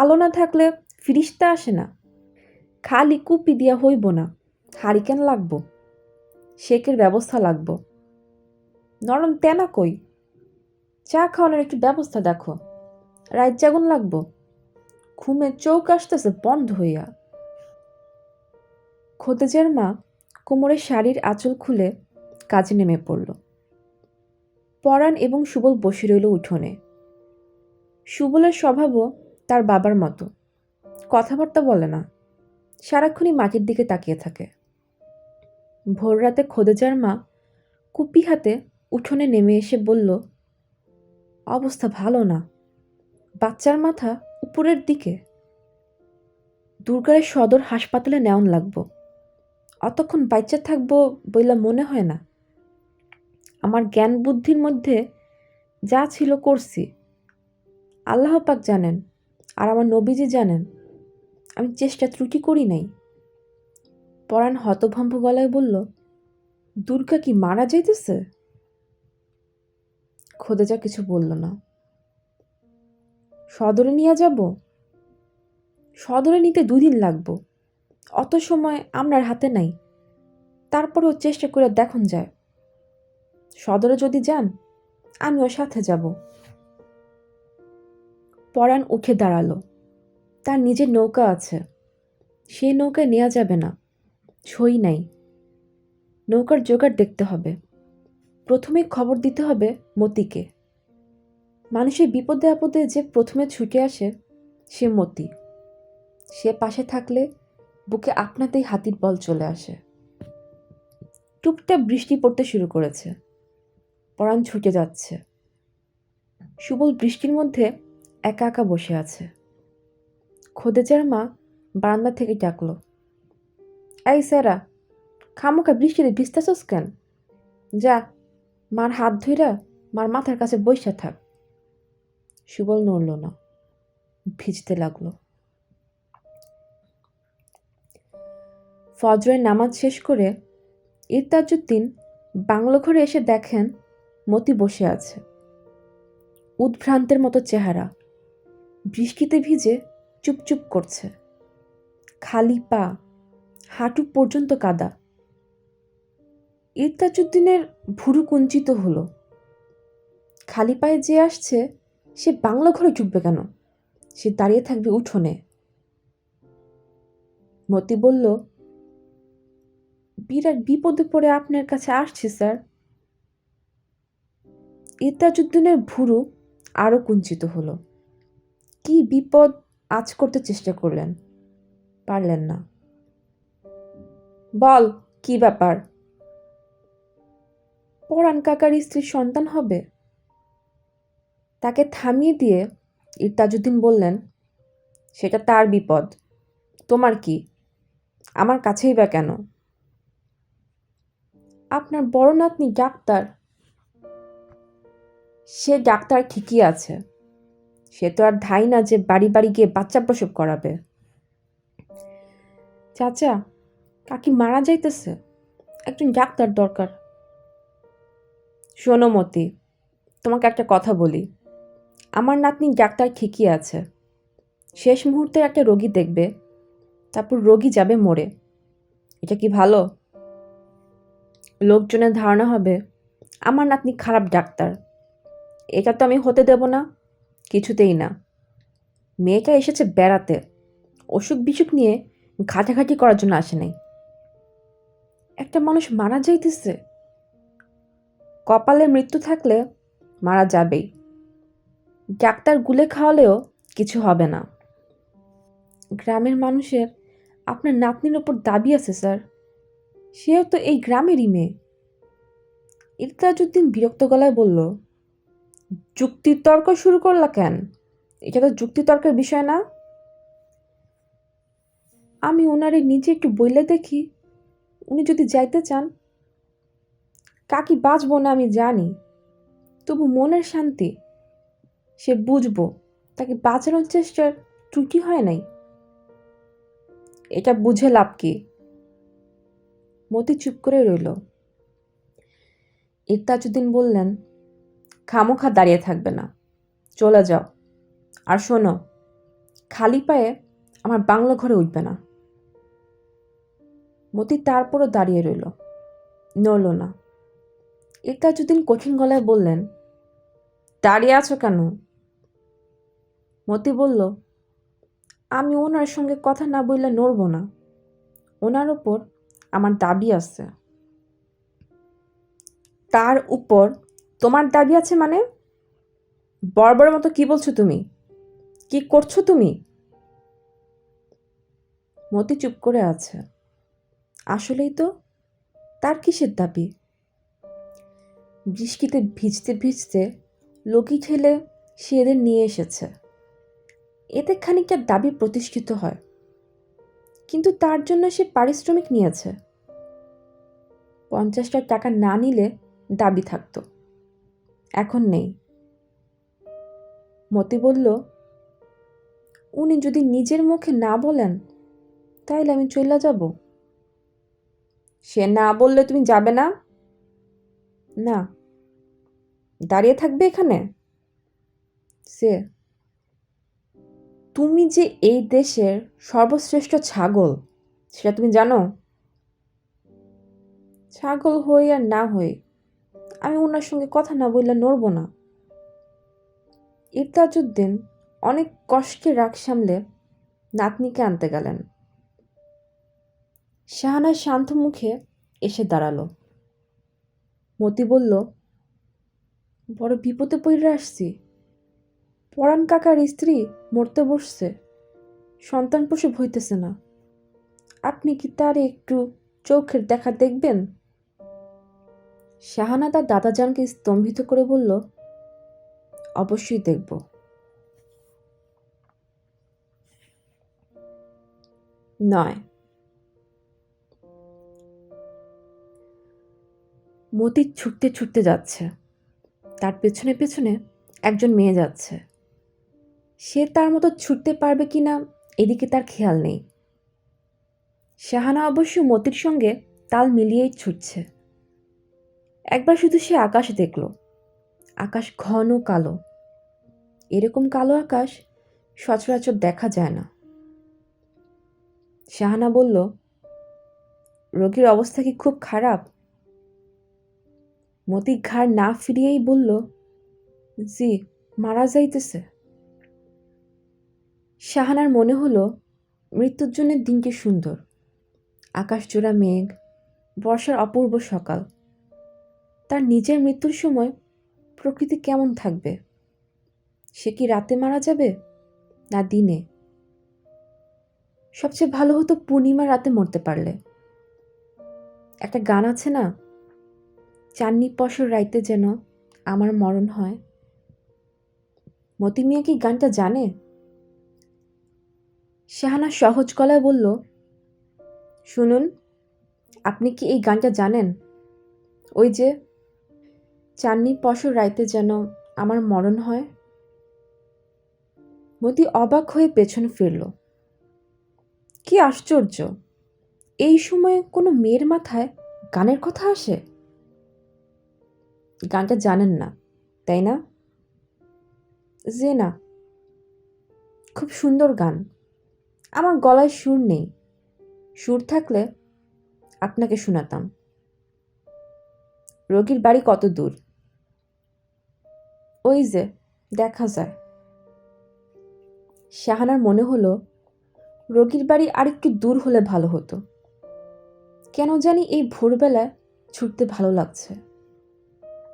আলো না থাকলে ফিরিস্তা আসে না। খালি কুপি দিয়া হইব না, হারিকেন লাগবো, শেকের ব্যবস্থা লাগবো। নরম তেনা কই? চা খাওয়ানোর একটু ব্যবস্থা দেখো। রাত জাগুন লাগবো। ঘুমে চৌক আসতেছে বন্ধ হইয়া। খোদেজার মা কোমরের শাড়ির আঁচল খুলে কাজে নেমে পড়ল। পরাণ এবং সুবল বসে রইল উঠোনে। সুবলের স্বভাবও তার বাবার মতো, কথাবার্তা বলে না, সারাক্ষণই মাটির দিকে তাকিয়ে থাকে। ভোর রাতে খোদেজার মা কুপি হাতে উঠোনে নেমে এসে বলল, অবস্থা ভালো না, বাচ্চার মাথা উপরের দিকে। দুর্গার সদর হাসপাতালে নেওয়ান লাগবো। অতক্ষণ বাচ্চা থাকবো বইলা মনে হয় না। আমার জ্ঞান বুদ্ধির মধ্যে যা ছিল করছি। আল্লাহ পাক জানেন আর আমার নবীজি জানেন আমি চেষ্টা ত্রুটি করি নাই। পরাণ হতভম্ব গলায় বলল, দুর্গা কি মারা যাইতেছে? খোদেজা কিছু বলল না। সদরে নিয়ে যাব? সদরে নিতে 2 দিন লাগবো। অত সময় আমরার হাতে নাই। তারপরেও চেষ্টা করে দেখুন যায়। সদরে যদি যান আমিও সাথে যাব। পরাণ উঠে দাঁড়ালো। তার নিজের নৌকা আছে, সেই নৌকায় নেওয়া যাবে না, সই নাই। নৌকার জোগাড় দেখতে হবে। প্রথমেই খবর দিতে হবে মতিকে। মানুষের বিপদে আপদে যে প্রথমে ছুটে আসে সে মতি। সে পাশে থাকলে বুকে আপনাতেই হাতির বল চলে আসে। টুপটাপ বৃষ্টি পড়তে শুরু করেছে। পরাণ ছুটে যাচ্ছে। সুবল বৃষ্টির মধ্যে একা একা বসে আছে। খোদেজার মা বারান্দা থেকে ডাকলো, এই স্যারা, খামোখা বৃষ্টিতে ভিজতেছস কেন? যা, মার হাত ধইরা মার মাথার কাছে বইসা থাক। সুবল নড়ল না, ভিজতে লাগলো। ফজরের নামাজ শেষ করে ইরতাজউদ্দিন বাংলো ঘরে এসে দেখেন মতি বসে আছে। উদ্ভ্রান্তের মতো চেহারা, বৃষ্টিতে ভিজে চুপচুপ করছে। খালি পা, হাঁটু পর্যন্ত কাদা। ইরতাজউদ্দিনের ভুরু কুঞ্চিত হলো। খালি পায়ে যে আসছে সে বাংলা ঘরে ঢুকবে কেন? সে দাঁড়িয়ে থাকবে উঠোনে। মতি বলল, বিরাট বিপদে পড়ে আপনার কাছে আসছি স্যার। ইতাজউদ্দিনের ভুরু আরও কুঞ্চিত হলো। কি বিপদ আঁচ করতে চেষ্টা করলেন, পারলেন না। বল, কি ব্যাপার? পরাণ কাকার স্ত্রীর সন্তান হবে? তাকে থামিয়ে দিয়ে ইরতাজউদ্দিন বললেন, সেটা তার বিপদ, তোমার কি? আমার কাছেই বা কেন? আপনার বড় নাতনি ডাক্তার। সে ডাক্তার ঠিকই আছে, সে তো আর ধাই না যে বাড়ি বাড়ি গিয়ে বাচ্চা প্রসব করাবে। চাচা, কাকি মারা যাইতেছে, একজন ডাক্তার দরকার। শোনো মতি, তোমাকে একটা কথা বলি। আমার নাতনি ডাক্তার ঠিকই আছে, শেষ মুহূর্তে একটা রোগী দেখবে, তারপর রোগী যাবে মরে। এটা কি ভালো? লোকজনের ধারণা হবে আমার নাতনি খারাপ ডাক্তার। এটা তো আমি হতে দেব না, কিছুতেই না। মেয়েটা এসেছে বেড়াতে, অসুখ বিসুখ নিয়ে ঘাটাঘাটি করার জন্য আসে নাই। একটা মানুষ মারা যাইতেছে, কপালে মৃত্যু থাকলে মারা যাবেই। ডাক্তার গুলে খাওয়ালেও কিছু হবে না। গ্রামের মানুষের আপনার নাতনির ওপর দাবি আছে স্যার, সেও তো এই গ্রামেরই মেয়ে। ইরতাজউদ্দিন বিরক্ত গলায় বলল, যুক্তিতর্ক শুরু করলা কেন? এটা তো যুক্তিতর্কের বিষয় না। আমি ওনারে নিজে একটু বইলে দেখি, উনি যদি যাইতে চান। কাকি বাঁচবো না আমি জানি, তবু মনের শান্তি, সে বুঝবো তাকে বাঁচানোর চেষ্টার ত্রুটি হয় নাই। এটা বুঝে লাভ কি? মতি চুপ করে রইল। ইরতাজউদ্দিন বললেন, খামোখা দাঁড়িয়ে থাকবে না, চলে যাও। আর শোনো, খালি পায়ে আমার বাংলো ঘরে উঠবে না। মতি তারপরও দাঁড়িয়ে রইল, নড়ল না। ইরতাজউদ্দিন কঠিন গলায় বললেন, দাঁড়িয়ে আছো কেন? মতি বলল, আমি ওনার সঙ্গে কথা না বললে নড়ব না, ওনার ওপর আমার দাবি আছে। তার উপর তোমার দাবি আছে মানে? বর্বর মতো কি বলছো তুমি? কি করছো তুমি? মতি চুপ করে আছে। আসলেই তো, তার কিসের দাবি? বৃষ্টিতে ভিজতে ভিজতে লগি ঠেলে সে এদের নিয়ে এসেছে, এতে খানিকটা দাবি প্রতিষ্ঠিত হয়। কিন্তু তার জন্য সে পারিশ্রমিক নিয়েছে। 50টা টাকা না নিলে দাবি থাকতো, এখন নেই। মতি বলল, উনি যদি নিজের মুখে না বলেন তাইলে আমি চলে যাব। সে না বললে তুমি যাবে না? না। দাঁড়িয়ে থাকবে এখানে? সে, তুমি যে এই দেশের সর্বশ্রেষ্ঠ ছাগল, সেটা তুমি জানো? ছাগল হই আর না হই, আমি ওনার সঙ্গে কথা না বললে নড়ব না। ইরতাজউদ্দিন অনেক কষ্টে রাগ সামলে নাতনিকে আনতে গেলেন। শাহানা শান্ত মুখে এসে দাঁড়ালো। মতি বলল, বড় বিপদে পড়ে আসছি। পরাণ কাকার স্ত্রী মরতে বসছে, সন্তান প্রসব হইতেছে না। আপনি কি তার একটু চোখের দেখা দেখবেন? শাহানা তার দাদাজানকে স্তম্ভিত করে বলল, অবশ্যই দেখব। নয়। মতি ছুটতে ছুটতে যাচ্ছে, তার পেছনে পেছনে একজন মেয়ে যাচ্ছে। সে তার মতো ছুটতে পারবে কিনা এদিকে তার খেয়াল নেই। শাহানা অবশ্য মতির সঙ্গে তাল মিলিয়েই ছুটছে। একবার শুধু সে আকাশ দেখল, আকাশ ঘন কালো। এরকম কালো আকাশ সচরাচর দেখা যায় না। শাহানা বলল, রোগীর অবস্থা কি খুব খারাপ? মতি ঘাড় না ফিরিয়েই বলল, জি, মারা যাইতেছে। শাহানার মনে হলো মৃত্যুর জন্য দিনটি সুন্দর, আকাশ জোড়া মেঘ, বর্ষার অপূর্ব সকাল। তার নিজের মৃত্যুর সময় প্রকৃতি কেমন থাকবে? সে কি রাতে মারা যাবে না দিনে? সবচেয়ে ভালো হতো পূর্ণিমা রাতে মরতে পারলে। একটা গান আছে না, চাঁদনি পশর রাইতে যেন আমার মরণ হয়। মতি মিয়া কি গানটা জানে? শাহানা সহজ গলায় বলল, শুনুন, আপনি কি এই গানটা জানেন? ওই যে, চাঁদনি পশর রাইতে যেন আমার মরণ হয়। মতি অবাক হয়ে পেছন ফিরল। কি আশ্চর্য, এই সময়ে কোনো মেয়ের মাথায় গানের কথা আসে? গানটা জানেন না, তাই না? যে না, খুব সুন্দর গান। আমার গলায় সুর নেই, সুর থাকলে আপনাকে শোনাতাম। রোগীর বাড়ি কত দূর? ওই যে দেখা যায়। শাহানার মনে হলো রোগীর বাড়ি আরেকটু দূর হলে ভালো হতো। কেন জানি এই ভোরবেলায় ছুটতে ভালো লাগছে।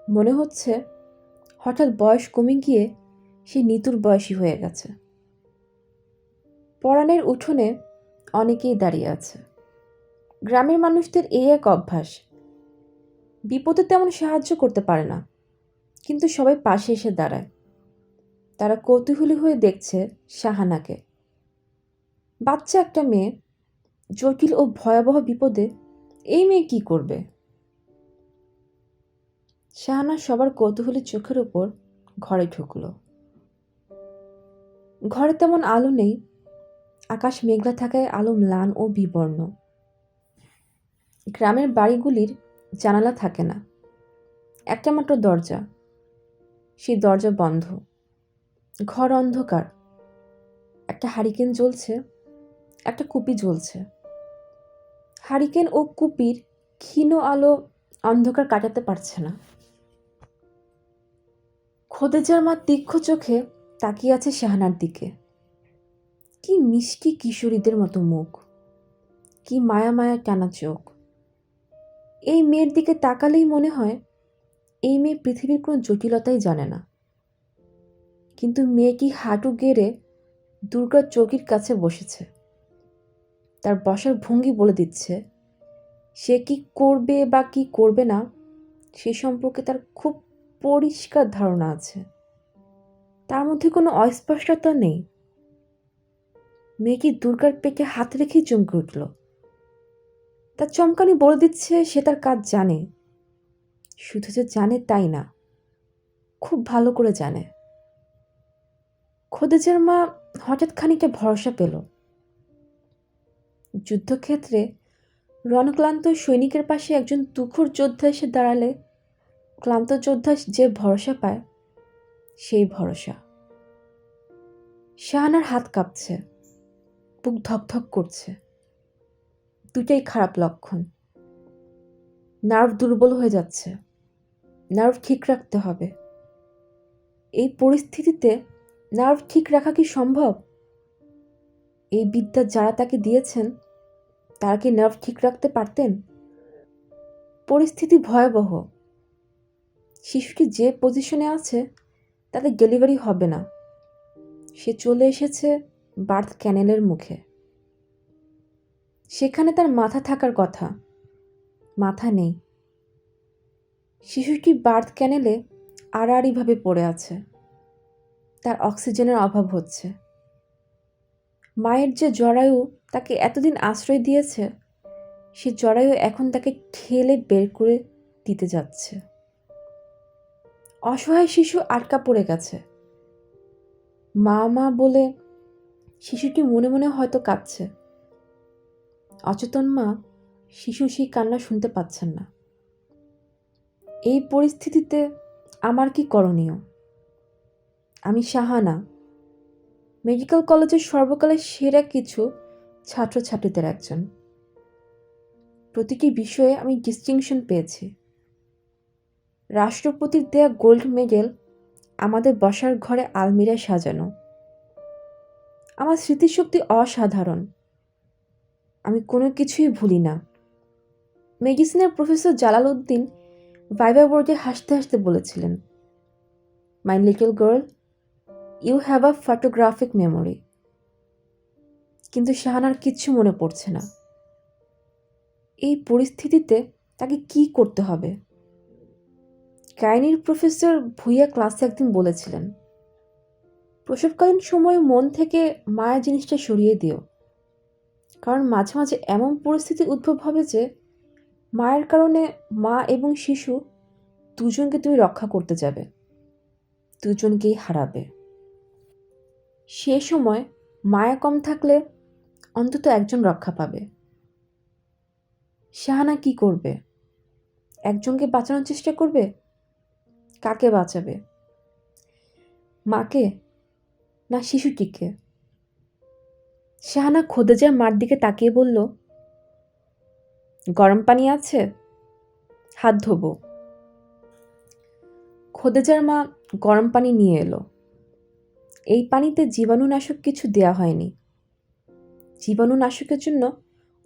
মনে হচ্ছে হঠাৎ বয়স কমে গিয়ে সে নিতুর বয়সী হয়ে গেছে। পরাণের উঠোনে অনেকেই দাঁড়িয়ে আছে। গ্রামের মানুষদের এই এক অভ্যাস, বিপদে তেমন সাহায্য করতে পারে না, কিন্তু সবাই পাশে এসে দাঁড়ায়। তারা কৌতূহলী হয়ে দেখছে শাহানাকে। বাচ্চা একটা মেয়ে, জটিল ও ভয়াবহ বিপদে এই মেয়ে কি করবে? শাহানা সবার কৌতূহলী চোখের ওপর ঘরে ঢুকলো। ঘরে তেমন আলো নেই, আকাশ মেঘলা থাকায় আলো ম্লান ও বিবর্ণ। গ্রামের বাড়িগুলির জানালা থাকে না, একটা মাত্র দরজা, সেই দরজা বন্ধ। ঘর অন্ধকার। একটা হারিকেন জ্বলছে, একটা কুপি জ্বলছে। হারিকেন ও কুপির ক্ষীণ আলো অন্ধকার কাটাতে পারছে না। খোদেজার মা তীক্ষ্ণ চোখে তাকিয়ে আছে শাহানার দিকে। কি মিষ্টি কিশোরীদের মতো মুখ, কি মায়া মায়া টানা চোখ। এই মেয়ের দিকে তাকালেই মনে হয় এই মেয়ে পৃথিবীর কোনো জটিলতাই জানে না। কিন্তু মেয়ে কি হাঁটু গেড়ে দুর্গার চৌকির কাছে বসেছে। তার বসার ভঙ্গি বলে দিচ্ছে সে কি করবে বা কি করবে না সে সম্পর্কে তার খুব পরিষ্কার ধারণা আছে। তার মধ্যে কোনো অস্পষ্টতা নেই। মেয়ে কি দুর্গার পেটে হাত রেখেই চমকে উঠল। তার চমকানি বলে দিচ্ছে সে তার কাজ জানে। শুধু যে জানে তাই না, খুব ভালো করে জানে। খোদেজার মা হঠাৎ খানিকটা ভরসা পেল। যুদ্ধক্ষেত্রে রণক্লান্ত সৈনিকের পাশে একজন তুখোড় যোদ্ধা এসে দাঁড়ালে ক্লান্ত যোদ্ধা যে ভরসা পায়, সেই ভরসা। শাহানার হাত কাঁপছে, বুক ধকধক করছে। দুটাই খারাপ লক্ষণ। নার্ভ দুর্বল হয়ে যাচ্ছে, নার্ভ ঠিক রাখতে হবে। এই পরিস্থিতিতে নার্ভ ঠিক রাখা কি সম্ভব? এই বিদ্যা যারা তাকে দিয়েছেন তারা কি নার্ভ ঠিক রাখতে পারতেন? পরিস্থিতি ভয়াবহ। শিশুটি যে পজিশনে আছে তাতে ডেলিভারি হবে না। সে চলে এসেছে বার্থ ক্যানেলের মুখে। সেখানে তার মাথা থাকার কথা, মাথা নেই। শিশুটি বার্থ ক্যানেলে আড়াআড়িভাবে পড়ে আছে। তার অক্সিজেনের অভাব হচ্ছে। মায়ের যে জরায়ু তাকে এতদিন আশ্রয় দিয়েছে, সে জরায়ু এখন তাকে ঠেলে বের করে দিতে যাচ্ছে। অসহায় শিশু আটকা পড়ে গেছে। মা মা বলে শিশুটি মনে মনে হয়তো কাঁদছে। অচেতন মা শিশু সেই কান্না শুনতে পাচ্ছেন না। এই পরিস্থিতিতে আমার কি করণীয়? আমি শাহানা, মেডিকেল কলেজের সর্বকালের সেরা কিছু ছাত্রছাত্রীদের একজন। প্রতিটি বিষয়ে আমি ডিস্টিংশন পেয়েছি। রাষ্ট্রপতির দেয়া গোল্ড মেডেল আমাদের বসার ঘরে আলমিরায় সাজানো। আমার স্মৃতিশক্তি অসাধারণ। আমি কোনো কিছুই ভুলি না। মেডিসিনের প্রফেসর জালাল উদ্দিন ভাইভা বোর্ডে হাসতে হাসতে বলেছিলেন, my little girl, you have a photographic memory. কিন্তু শাহানার কিচ্ছু মনে পড়ছে না। এই পরিস্থিতিতে তাকে কি করতে হবে? গাইনির প্রফেসর ভুইয়া ক্লাসে একদিন বলেছিলেন, প্রসবকালীন সময়ে মন থেকে মায়া জিনিসটা সরিয়ে দিও, কারণ মাঝে মাঝে এমন পরিস্থিতি উদ্ভব হবে যে মায়ের কারণে মা এবং শিশু দুজনকে তুমি রক্ষা করতে যাবে, দুজনকেই হারাবে। সে সময় মায়া কম থাকলে অন্তত একজন রক্ষা পাবে। শাহানা কি করবে? একজনকে বাঁচানোর চেষ্টা করবে? কাকে বাঁচাবে? মাকে না শিশুটিকে? শাহানা খোদেজার মার দিকে তাকিয়ে বলল, গরম পানি আছে? হাত ধোবো। খোদেজার মা গরম পানি নিয়ে এলো। এই পানিতে জীবাণুনাশক কিছু দেয়া হয়নি। জীবাণুনাশকের জন্য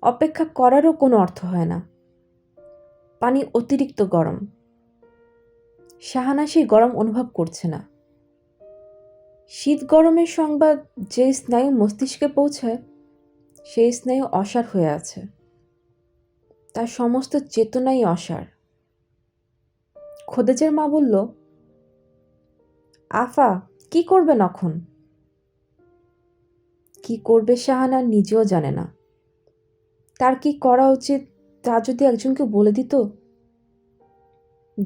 অপেক্ষা করারও কোনো অর্থ হয় না। পানি অতিরিক্ত গরম। শাহানা সেই গরম অনুভব করছে না। শীত গরমের সংবাদ যে স্নায়ু মস্তিষ্কে পৌঁছায়, সেই স্নায়ু অসাড় হয়ে আছে। তার সমস্ত চেতনাই অসাড়। খোদেজার মা বলল, আফা, কি করবেন এখন? কি করবে শাহানা নিজেও জানে না। তার কি করা উচিত তা যদি একজনকে বলে দিত,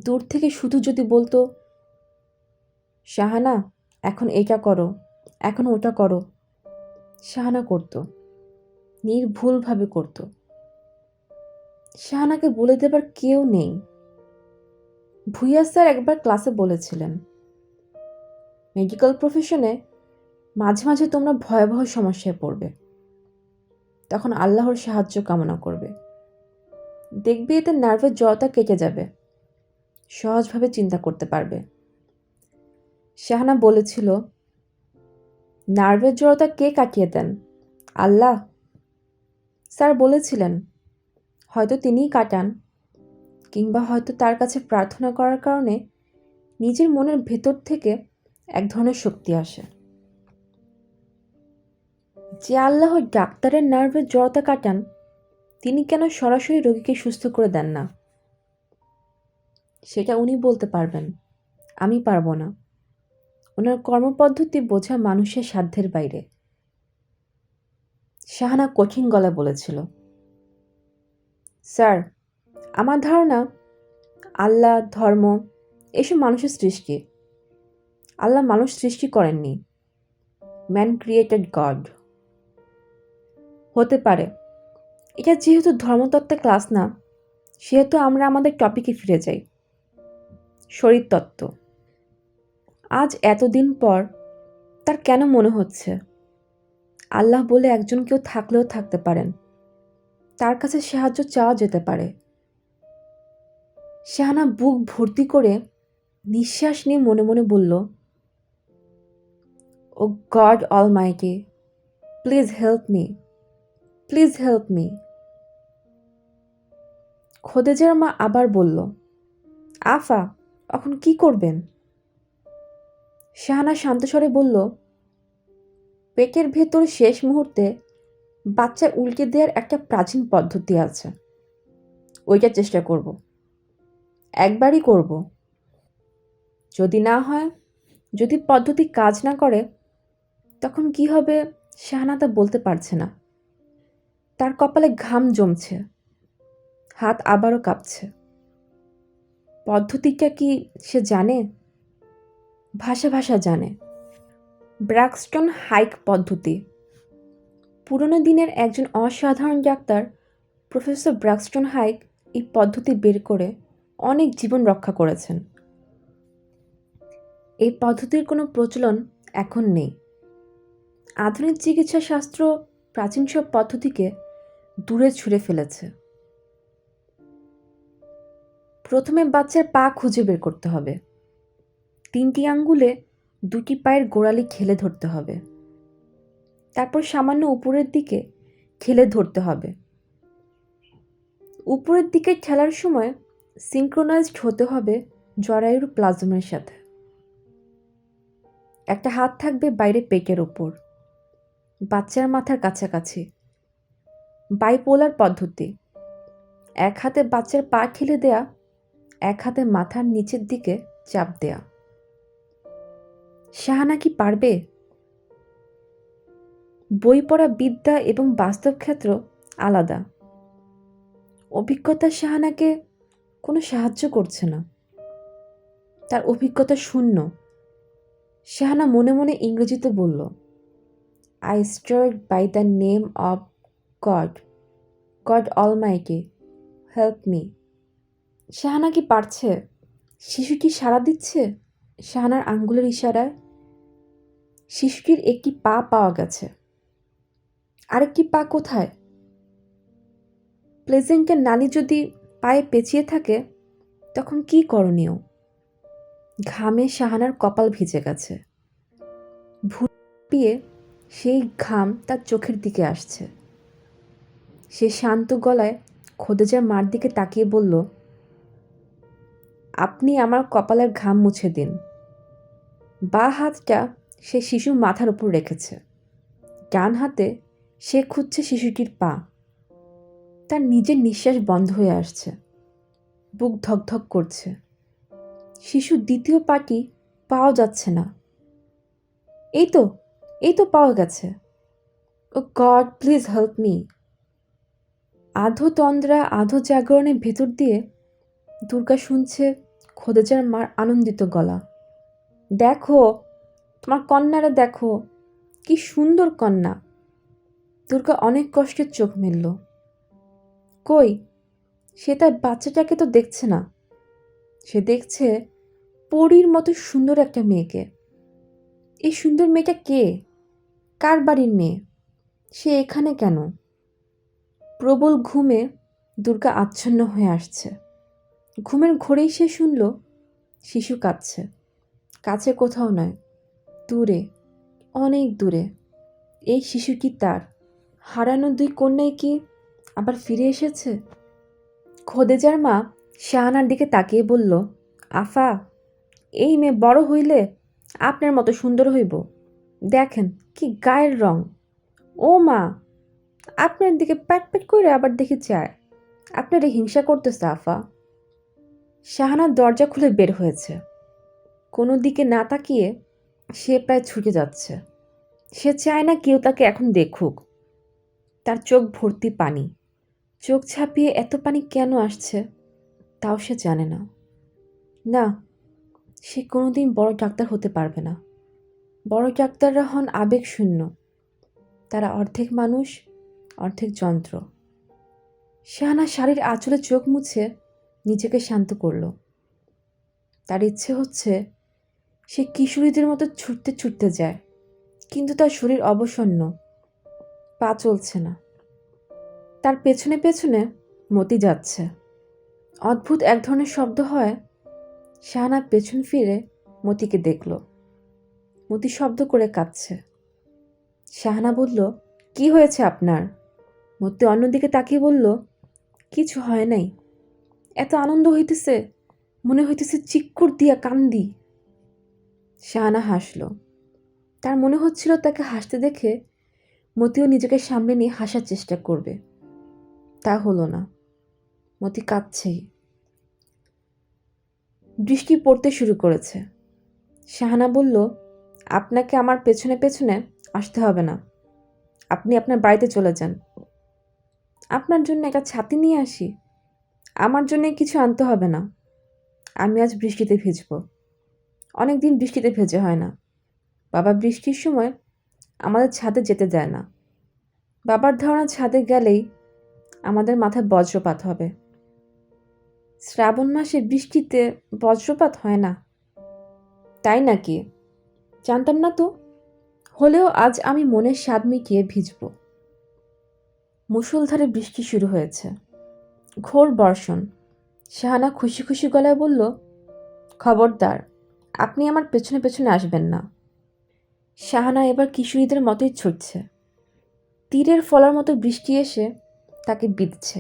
দূর থেকে শুধু যদি বলতো, শাহানা এখন এটা করো, এখন ওটা করো, শাহানা করত, নির্ভুলভাবে করত। শাহানাকে বলে দেবার কেউ নেই। ভুইয়া স্যার একবার ক্লাসে বলেছিলেন, মেডিকেল প্রফেশনে মাঝে মাঝে তোমরা ভয়াবহ সমস্যায় পড়বে, তখন আল্লাহর সাহায্য কামনা করবে, দেখবে এতে নার্ভের জড়তা কেটে যাবে, সহজভাবে চিন্তা করতে পারবে। শাহানা বলেছিল, নার্ভের জড়তা কে কাটিয়ে দেন? আল্লাহ। স্যার বলেছিলেন, হয়তো তিনিই কাটান, কিংবা হয়তো তার কাছে প্রার্থনা করার কারণে নিজের মনের ভেতর থেকে এক ধরনের শক্তি আসে। যে আল্লাহ ডাক্তারের নার্ভের জড়তা কাটান, তিনি কেন সরাসরি রোগীকে সুস্থ করে দেন না? সেটা উনি বলতে পারবেন, আমি পারবো না। ওনার কর্মপদ্ধতি বোঝা মানুষের সাধ্যের বাইরে। শাহানা কঠিন গলায় বলেছিল, স্যার, আমার ধারণা আল্লাহ, ধর্ম এসব মানুষের সৃষ্টি। আল্লাহ মানুষ সৃষ্টি করেননি। Man created god. হতে পারে। এটা যেহেতু ধর্মতত্ত্বের ক্লাস না, সেহেতু আমরা আমাদের টপিকে ফিরে যাই, শরীরতত্ত্ব। আজ এতদিন পর তার কেন মনে হচ্ছে আল্লাহ বলে একজন কেউ থাকলেও থাকতে পারেন, তার কাছে সাহায্য চাওয়া যেতে পারে। শাহানা বুক ভর্তি করে নিঃশ্বাস নিয়ে মনে মনে বলল, O God almighty, please help me, please help me. খোদেজার মা আবার বলল, আফা, এখন কি করবেন? শাহানা শান্তস্বরে বলল, পেটের ভেতর শেষ মুহূর্তে বাচ্চা উল্টে দেওয়ার একটা প্রাচীন পদ্ধতি আছে, ওইটা চেষ্টা করব, একবারই করব। যদি না হয়, যদি পদ্ধতি কাজ না করে, তখন কি হবে শাহানা তা বলতে পারছে না। তার কপালে ঘাম জমছে, হাত আবারও কাঁপছে। পদ্ধতিটা কি সে জানে? ভাষা ভাষা জানে। ব্র্যাক্সটন হাইক পদ্ধতি। পুরনো দিনের একজন অসাধারণ ডাক্তার প্রফেসর ব্র্যাক্সটন হাইক এই পদ্ধতি বের করে অনেক জীবন রক্ষা করেছেন। এই পদ্ধতির কোনো প্রচলন এখন নেই। আধুনিক চিকিৎসা শাস্ত্র প্রাচীন সব পদ্ধতিকে দূরে ছুঁড়ে ফেলেছে। প্রথমে বাচ্চার পা খুঁজে বের করতে হবে। 3টি আঙ্গুলে 2টি পায়ের গোড়ালি খেলে ধরতে হবে। তারপর সামান্য উপরের দিকে খেলে ধরতে হবে। উপরের দিকে খেলার সময় সিঙ্ক্রোনাইজড হতে হবে জরায়ুর প্লাজমের সাথে। একটা হাত থাকবে বাইরে পেটের ওপর, বাচ্চার মাথার কাছাকাছি। বাইপোলার পদ্ধতি, এক হাতে বাচ্চার পা ঠেলে দেয়া, এক হাতে মাথার নিচের দিকে চাপ দেয়া। শাহানা কি পারবে? বই পড়া বিদ্যা এবং বাস্তব ক্ষেত্র আলাদা। অভিজ্ঞতা শাহানাকে কোনো সাহায্য করছে না, তার অভিজ্ঞতা শূন্য। শাহানা মনে মনে ইংরেজিতে বলল, I started by the name of God, God almighty, help me. Shahana কি পারছে? শিশু কি সাড়া দিচ্ছে শাহানার আঙ্গুলের ইশারায়? শিশুটির একটি পা পাওয়া গেছে, আরেকটি পা কোথায়? প্লেজেন্টের নালি যদি পায়ে পেঁচিয়ে থাকে তখন কি করণীয়? ঘামে শাহানার কপাল ভিজে গেছে, ভুপিয়ে সেই ঘাম তার চোখের দিকে আসছে। সে শান্ত গলায় খোদেজার মার দিকে তাকিয়ে বলল, আপনি আমার কপালের ঘাম মুছে দিন। বাঁ হাতটা সে শিশুর মাথার উপর রেখেছে, ডান হাতে সে খুঁজছে শিশুটির পা। তার নিজের নিঃশ্বাস বন্ধ হয়ে আসছে, বুক ধকধক করছে। শিশুর দ্বিতীয় পাটি পাওয়া যাচ্ছে না। এই তো পাওয়া গেছে। ও গড, প্লিজ হেল্প মি। আধো তন্দ্রা আধো জাগরণের ভেতর দিয়ে দুর্গা শুনছে খোদেজার মার আনন্দিত গলা, দেখো তোমার কন্যারা, দেখো কি সুন্দর কন্যা। দুর্গা অনেক কষ্টের চোখ মেলল। কই, সে তার বাচ্চাটাকে তো দেখছে না, সে দেখছে পরীর মতো সুন্দর একটা মেয়েকে। এই সুন্দর মেয়েটা কে? কার বাড়ির মেয়ে? সে এখানে কেন? প্রবল ঘুমে দুর্গা আচ্ছন্ন হয়ে আসছে। ঘুমের ঘোরেই সে শুনল শিশু কাঁদছে। কাছে কোথাও নয়, দূরে, অনেক দূরে। এই শিশু কি তার হারানো দুই কন্যাই কি আবার ফিরে এসেছে? খোদেজার মা শাহানার দিকে তাকিয়ে বলল, আফা, এই মেয়ে বড় হইলে আপনার মতো সুন্দর হইব। দেখেন কি গায়ের রং। ও মা, আপনার দিকে প্যাট প্যাট করে আবার দেখি চায়। আপনারে হিংসা করতেছে আফা। শাহানার দরজা খুলে বের হয়েছে। কোনো দিকে না তাকিয়ে সে প্রায় ছুটে যাচ্ছে। সে চায় না কেউ তাকে এখন দেখুক। তার চোখ ভর্তি পানি। চোখ ছাপিয়ে এত পানি কেন আসছে তাও সে জানে না। না, সে কোনোদিন বড় ডাক্তার হতে পারবে না। বড় ডাক্তাররা হন আবেগশূন্য, তারা অর্ধেক মানুষ অর্ধেক যন্ত্র। শাহানা শাড়ির আঁচলে চোখ মুছে নিজেকে শান্ত করল। তার ইচ্ছে হচ্ছে সে কিশোরীদের মতো ছুটতে ছুটতে যায়, কিন্তু তার শরীর অবসন্ন, পা চলছে না। তার পেছনে পেছনে মতি যাচ্ছে। অদ্ভুত এক ধরনের শব্দ হয়। শাহানা পেছন ফিরে মতিকে দেখল। মতি শব্দ করে কাঁদছে। শাহানা বলল, কি হয়েছে আপনার? মতি অন্যদিকে তাকিয়ে বলল, কিছু হয় নাই। এত আনন্দ হইতেছে, মনে হইতেছে চিক্কুর দিয়া কান্দি। শাহানা হাসল। তার মনে হচ্ছিল তাকে হাসতে দেখে মতিও নিজেকে সামনে নিয়ে হাসার চেষ্টা করবে। তা হলো না, মতি কাঁদছেই। বৃষ্টি পড়তে শুরু করেছে। শাহানা বলল, আপনাকে আমার পেছনে পেছনে আসতে হবে না, আপনি আপনার বাড়িতে চলে যান। আপনার জন্য একটা ছাতি নিয়ে আসি? আমার জন্য কিছু আনতে হবে না, আমি আজ বৃষ্টিতে ভিজব। অনেক দিন বৃষ্টিতে ভেজে হয় না। বাবা বৃষ্টির সময় আমাদের ছাদে যেতে দেয় না। বাবার ধারণা ছাদে গেলেই আমাদের মাথায় বজ্রপাত হবে। শ্রাবণ মাসে বৃষ্টিতে বজ্রপাত হয় না? তাই নাকি? জানতাম না তো। হলেও আজ আমি মনের স্বাদ মিটিয়ে ভিজব। মুষলধারে বৃষ্টি শুরু হয়েছে, ঘোর বর্ষণ। শাহানা খুশি খুশি গলায় বলল, খবরদার, আপনি আমার পেছনে পেছনে আসবেন না। শাহানা এবার কিশোরীদের মতোই ছুটছে। তীরের ফলার মতো বৃষ্টি এসে তাকে বিঁধছে।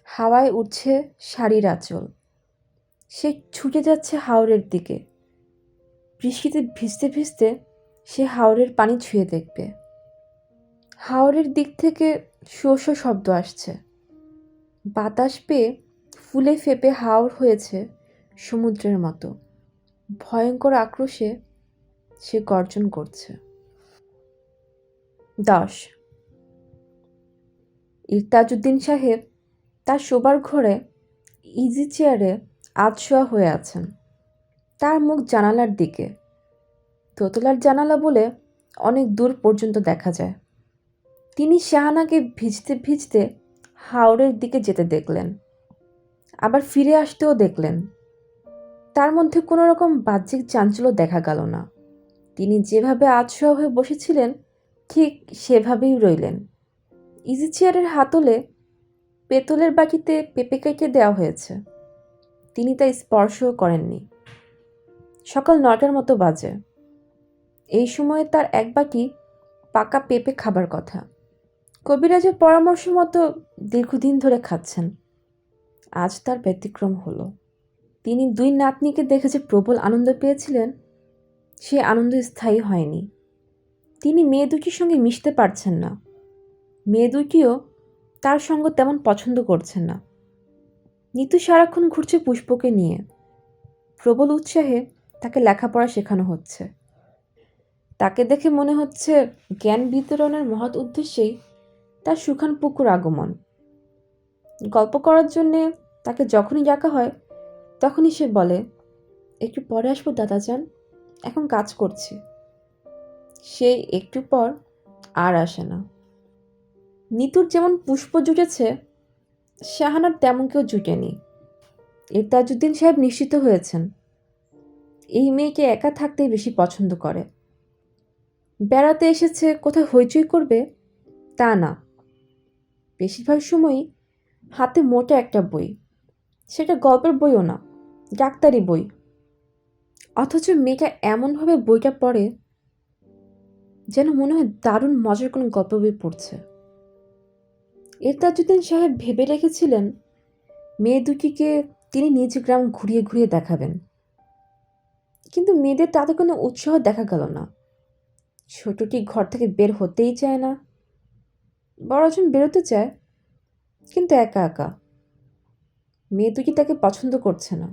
হাওয়ায় উঠছে শাড়ির আঁচল। সে ছুটে যাচ্ছে হাওরের দিকে। বৃষ্টিতে ভিজতে ভিজতে সে হাওরের পানি ছুঁয়ে দেখবে। হাওরের দিক থেকে শো শো শব্দ আসছে। বাতাস পেয়ে ফুলে ফেপে হাওর হয়েছে সমুদ্রের মতো। ভয়ঙ্কর আক্রোশে সে গর্জন করছে। 10 ইরতাজউদ্দিন সাহেব তার শোবার ঘরে ইজি চেয়ারে আধশোয়া হয়ে আছেন। তার মুখ জানালার দিকে। দোতলার জানালা বলে অনেক দূর পর্যন্ত দেখা যায়। তিনি শাহানাকে ভিজতে ভিজতে হাওরের দিকে যেতে দেখলেন, আবার ফিরে আসতেও দেখলেন। তার মধ্যে কোনো রকম বাহ্যিক চাঞ্চল্য দেখা গেল না। তিনি যেভাবে আধশোয়া হয়ে বসেছিলেন ঠিক সেভাবেই রইলেন। ইজি চেয়ারের হাতলে পেতলের বাটিতে পেঁপে কেটে দেওয়া হয়েছে। তিনি তা স্পর্শও করেননি। সকাল 9টার মতো বাজে। এই সময়ে তার এক বাটি পাকা পেঁপে খাবার কথা। কবিরাজের পরামর্শ মতো দীর্ঘদিন ধরে খাচ্ছেন। আজ তার ব্যতিক্রম হলো। তিনি 2 নাতনিকে দেখে যে প্রবল আনন্দ পেয়েছিলেন, সে আনন্দ স্থায়ী হয়নি। তিনি মেয়ে দুটির সঙ্গে মিশতে পারছেন না। মেয়ে দুটিও তার সঙ্গ তেমন পছন্দ করছেন না। নিতু সারাক্ষণ ঘুরছে পুষ্পকে নিয়ে। প্রবল উৎসাহে তাকে লেখাপড়া শেখানো হচ্ছে। তাকে দেখে মনে হচ্ছে জ্ঞান বিতরণের মহৎ উদ্দেশ্যেই তার সুখান পুকুর আগমন। গল্প করার জন্যে তাকে যখনই ডাকা হয় তখনই সে বলে, একটু পরে আসবো দাদাজান, এখন কাজ করছি। সে একটু পর আর আসে না। নিতুর যেমন পুষ্প জুটেছে, শাহানার তেমন কেউ জুটেনি। ইরতাজউদ্দিন সাহেব নিশ্চিত হয়েছেন এই মেয়েকে একা থাকতেই বেশি পছন্দ করে। বেড়াতে এসেছে কোথায় হইচই করবে তা না। বেশিরভাগ সময়ই হাতে মোটা একটা বই, সেটা গল্পের বইও না, ডাক্তারি বই। অথচ মেয়েটা এমনভাবে বইটা পড়ে যেন মনে হয় দারুণ মজার কোনো গল্প বই পড়ছে। ইরতাজউদ্দিন সাহেব ভেবে রেখেছিলেন মেয়ে দুটিকে তিনি নিজ গ্রাম ঘুরিয়ে ঘুরিয়ে দেখাবেন, কিন্তু মেয়েদের তাতে কোনো উৎসাহ দেখা গেল না। ছোটটি ঘর থেকে বের হতেই চায় না, বড়জন বেরোতে চায় কিন্তু একা একা। মেয়ে দুটি তাকে পছন্দ করছে না।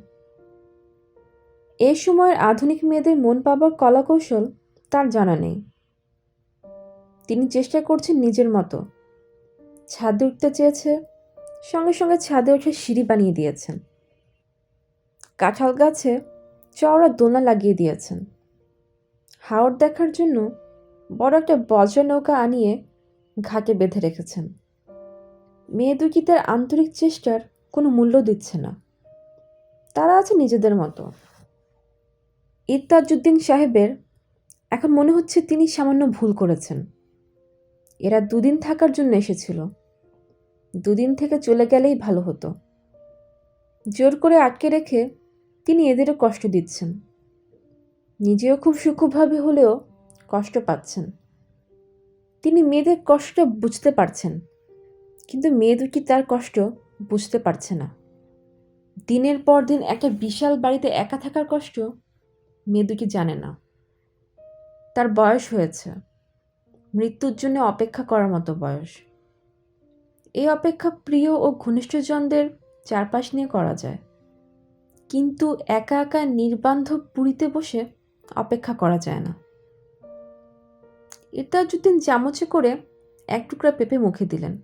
এই সময়ের আধুনিক মেয়েদের মন পাবার কলাকৌশল তার জানা নেই। তিনি চেষ্টা করছেন নিজের মতো। ছাদে উঠতে চেয়েছে, সঙ্গে সঙ্গে ছাদে উঠে সিঁড়ি বানিয়ে দিয়েছেন। কাঁঠাল গাছে চওড়া দোলনা লাগিয়ে দিয়েছেন। হাওর দেখার জন্য বড় একটা বজ্র নৌকা আনিয়ে ঘাটে বেঁধে রেখেছেন। মেয়ে দুটি তার আন্তরিক চেষ্টার কোনো মূল্য দিচ্ছে না। তারা আছে নিজেদের মতো। ইরতাজউদ্দিন সাহেবের এখন মনে হচ্ছে তিনি সামান্য ভুল করেছেন। এরা 2 দিন থাকার জন্য এসেছিল। 2 দিন থেকে চলে গেলেই ভালো হতো। জোর করে আটকে রেখে তিনি এদেরও কষ্ট দিচ্ছেন। নিজেও খুব সূক্ষ্মভাবে হলেও কষ্ট পাচ্ছেন। তিনি মেয়েদের কষ্টটা বুঝতে পারছেন, কিন্তু মেয়ে দুটি তার কষ্ট বুঝতে পারছে না। দিনের পর দিন একটা বিশাল বাড়িতে একা থাকার কষ্ট মেয়ে দুটি জানে না। তার বয়স হয়েছে, মৃত্যুর জন্য অপেক্ষা করার মতো বয়স। এই অপেক্ষা প্রিয় ও ঘনিষ্ঠজনদের চারপাশ নিয়ে করা যায়, কিন্তু একা একা নির্বান্ধব পুরীতে বসে অপেক্ষা করা যায় না। ইরতাজউদ্দিন চামচে করে এক টুকরা পেঁপে মুখে দিলেন।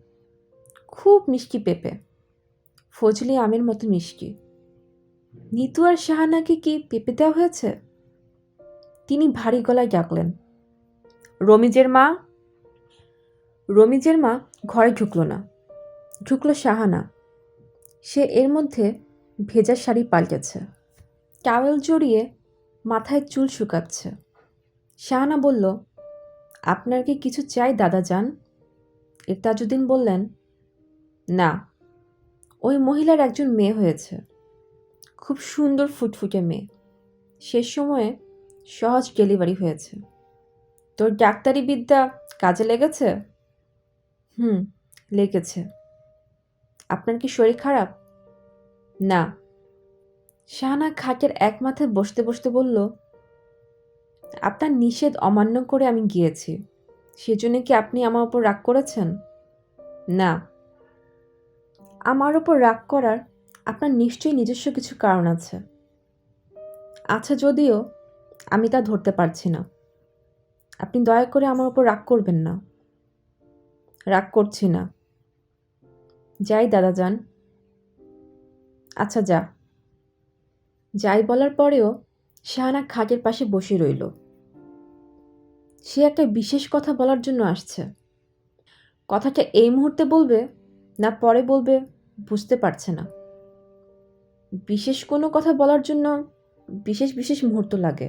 খুব মিষ্টি পেঁপে, ফজলি আমের মতো মিষ্টি। নিতু আর শাহানাকে কি পেঁপে দেওয়া হয়েছে? তিনি ভারী গলায় ডাকলেন, রমিজের মা। রমিজের মা ঘরে ঢুকল না, ঢুকলো শাহানা। সে এর মধ্যে ভেজা শাড়ি পাল্টেছে, টাওয়েল জড়িয়ে মাথায় চুল শুকাচ্ছে। শাহানা বলল, আপনার কি কিছু চাই দাদাজান? ইরতাজউদ্দিন বললেন, না। ওই মহিলার একজন মেয়ে হয়েছে, খুব সুন্দর ফুটফুটে মেয়ে। শেষ সময়ে সহজ ডেলিভারি হয়েছে। তোর ডাক্তারি বিদ্যা কাজে লেগেছে? লেগেছে। আপনার কি শরীর খারাপ? না। শাহানা খাটের এক মাথায় বসতে বসতে বলল, আপনার নিষেধ অমান্য করে আমি গিয়েছি, সেজন্য কি আপনি আমার ওপর রাগ করেছেন? না। আমার ওপর রাগ করার আপনার নিশ্চয়ই নিজস্ব কিছু কারণ আছে। আচ্ছা, যদিও আমি তা ধরতে পারছি না। আপনি দয়া করে আমার ওপর রাগ করবেন না। রাগ করছি না। যাই দাদা যান। আচ্ছা যা। যাই বলার পরেও শাহানা খাটের পাশে বসে রইল। সে একটা বিশেষ কথা বলার জন্য আসছে। কথাটা এই মুহূর্তে বলবে না পরে বলবে বুঝতে পারছে না। বিশেষ কোনো কথা বলার জন্য বিশেষ বিশেষ মুহূর্ত লাগে।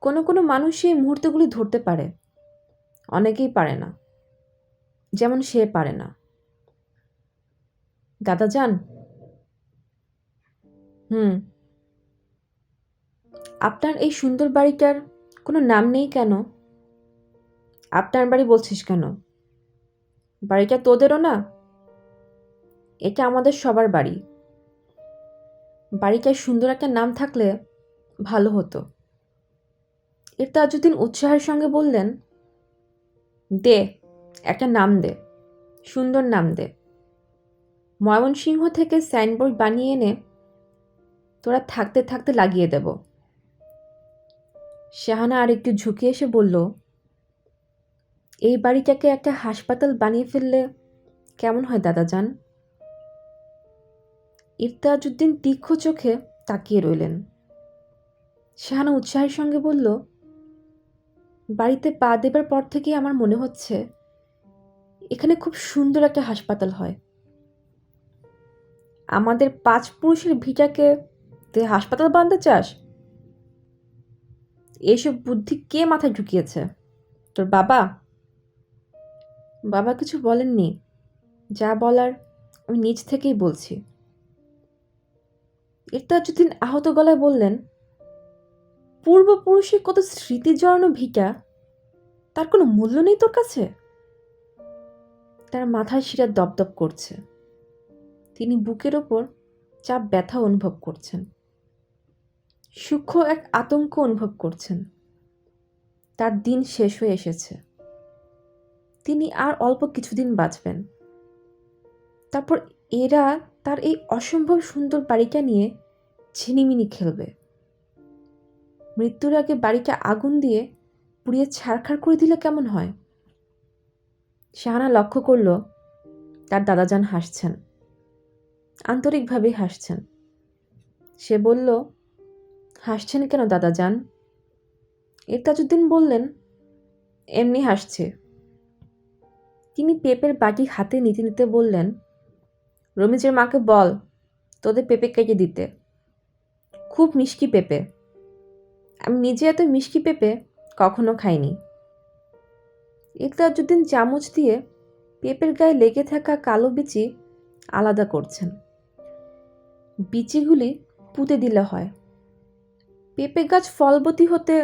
কোনো কোনো মানুষ সেই মুহূর্তগুলি ধরতে পারে, অনেকেই পারে না, যেমন সে পারে না। দাদা যান। হুম। আপনার এই সুন্দর বাড়িটার কোনো নাম নেই কেন? আপনার বাড়ি বলছিস কেন? বাড়িটা তোদেরও না? এটা আমাদের সবার বাড়ি। বাড়িটায় সুন্দর একটা নাম থাকলে ভালো হতো। এর তাজউদ্দিন উৎসাহের সঙ্গে বললেন, দে, একটা নাম দে, সুন্দর নাম দে। ময়মনসিংহ থেকে সাইনবোর্ড বানিয়ে এনে তোরা থাকতে থাকতে লাগিয়ে দেব। শাহানা আর একটু ঝুঁকে এসে বলল, এই বাড়িটাকে একটা হাসপাতাল বানিয়ে ফেললে কেমন হয় দাদা যান? ইরতাজউদ্দিন তীক্ষ্ণ চোখে তাকিয়ে রইলেন। শাহানা উৎসাহের সঙ্গে বলল, বাড়িতে পা দেবার পর থেকেই আমার মনে হচ্ছে এখানে খুব সুন্দর একটা হাসপাতাল হয়। আমাদের 5 পুরুষের ভিটাকে তুই হাসপাতাল বানাতে চাস? এইসব বুদ্ধি কে মাথায় ঢুকিয়েছে? তোর বাবা? বাবা কিছু বলেননি। যা বলার আমি নিজ থেকেই বলছি। ইরতাজউদ্দিন আহত গলায় বললেন, পূর্বপুরুষের কত স্মৃতি জড়ানো ভিটা, তার কোনো মূল্য নেই তোর কাছে? তার মাথার শিরা দপদপ করছে। তিনি বুকের ওপর চাপ ব্যথা অনুভব করছেন। সূক্ষ্ম এক আতঙ্ক অনুভব করছেন। তার দিন শেষ হয়ে এসেছে। তিনি আর অল্প কিছুদিন বাঁচবেন। তারপর এরা তার এই অসম্ভব সুন্দর বাড়িটা নিয়ে ছিনিমিনি খেলবে। মৃত্যুর আগে বাড়িটা আগুন দিয়ে পুড়িয়ে ছারখার করে দিলে কেমন হয়? শাহানা লক্ষ্য করল তার দাদাজান হাসছেন, আন্তরিকভাবেই হাসছেন। সে বলল, হাসছেন কেন দাদাজান? ইরতাজউদ্দিন বললেন, এমনি হাসছে। তিনি পেঁপের বাটি হাতে নিতে নিতে বললেন, রমিজের মাকে বল তোদের পেঁপে কেটে দিতে। খুব মিষ্টি পেঁপে। আমি নিজে এত মিষ্টি পেঁপে কখনো খাইনি। ইরতাজউদ্দিন চামচ দিয়ে পেঁপের গায়ে লেগে থাকা কালো বিচি আলাদা করছেন। বিচিগুলি পুঁতে দিলে হয়। পেঁপে গাছ ফলবতী হতে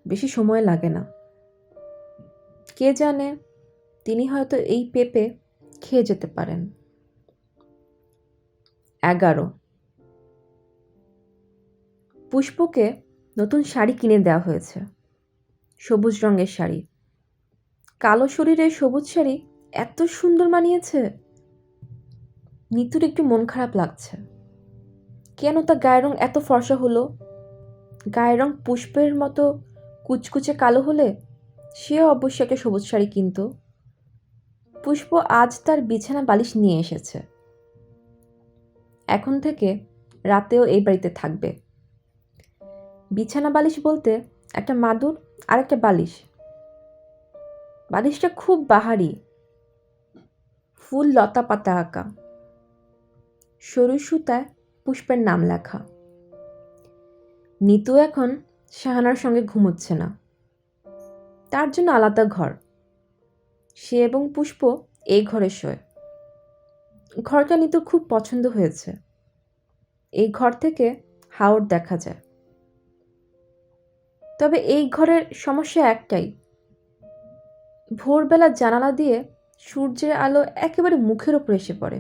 বেশি সময় লাগে না। কে জানে, তিনি হয়তো এই পেঁপে খেয়ে যেতে পারেন। 11। পুষ্পকে নতুন শাড়ি কিনে দেওয়া হয়েছে, সবুজ রঙের শাড়ি। কালো শরীরে সবুজ শাড়ি এত সুন্দর মানিয়েছে। নিতুর একটু মন খারাপ লাগছে। কেন তার গায়ের রং এত ফর্সা হলো? গায়ের রং পুষ্পের মতো কুচকুচে কালো হলে সেও অবশ্যই একটা সবুজ শাড়ি কিনত। পুষ্প আজ তার বিছানা বালিশ নিয়ে এসেছে। এখন থেকে রাতেও এই বাড়িতে থাকবে। বিছানা বালিশ বলতে একটা মাদুর আর একটা বালিশ। বালিশটা খুব বাহারি, ফুল লতা পাতা আঁকা, সরু সুতায় পুষ্পের নাম লেখা। নিতু এখন শাহানার সঙ্গে ঘুমোচ্ছে না, তার জন্য আলাদা ঘর। সে এবং পুষ্প এই ঘরে শোয়। ঘরটা নিতুর খুব পছন্দ হয়েছে। এই ঘর থেকে হাওর দেখা যায়। তবে এই ঘরের সমস্যা একটাই, ভোরবেলা জানালা দিয়ে সূর্যের আলো একেবারে মুখের ওপর এসে পড়ে।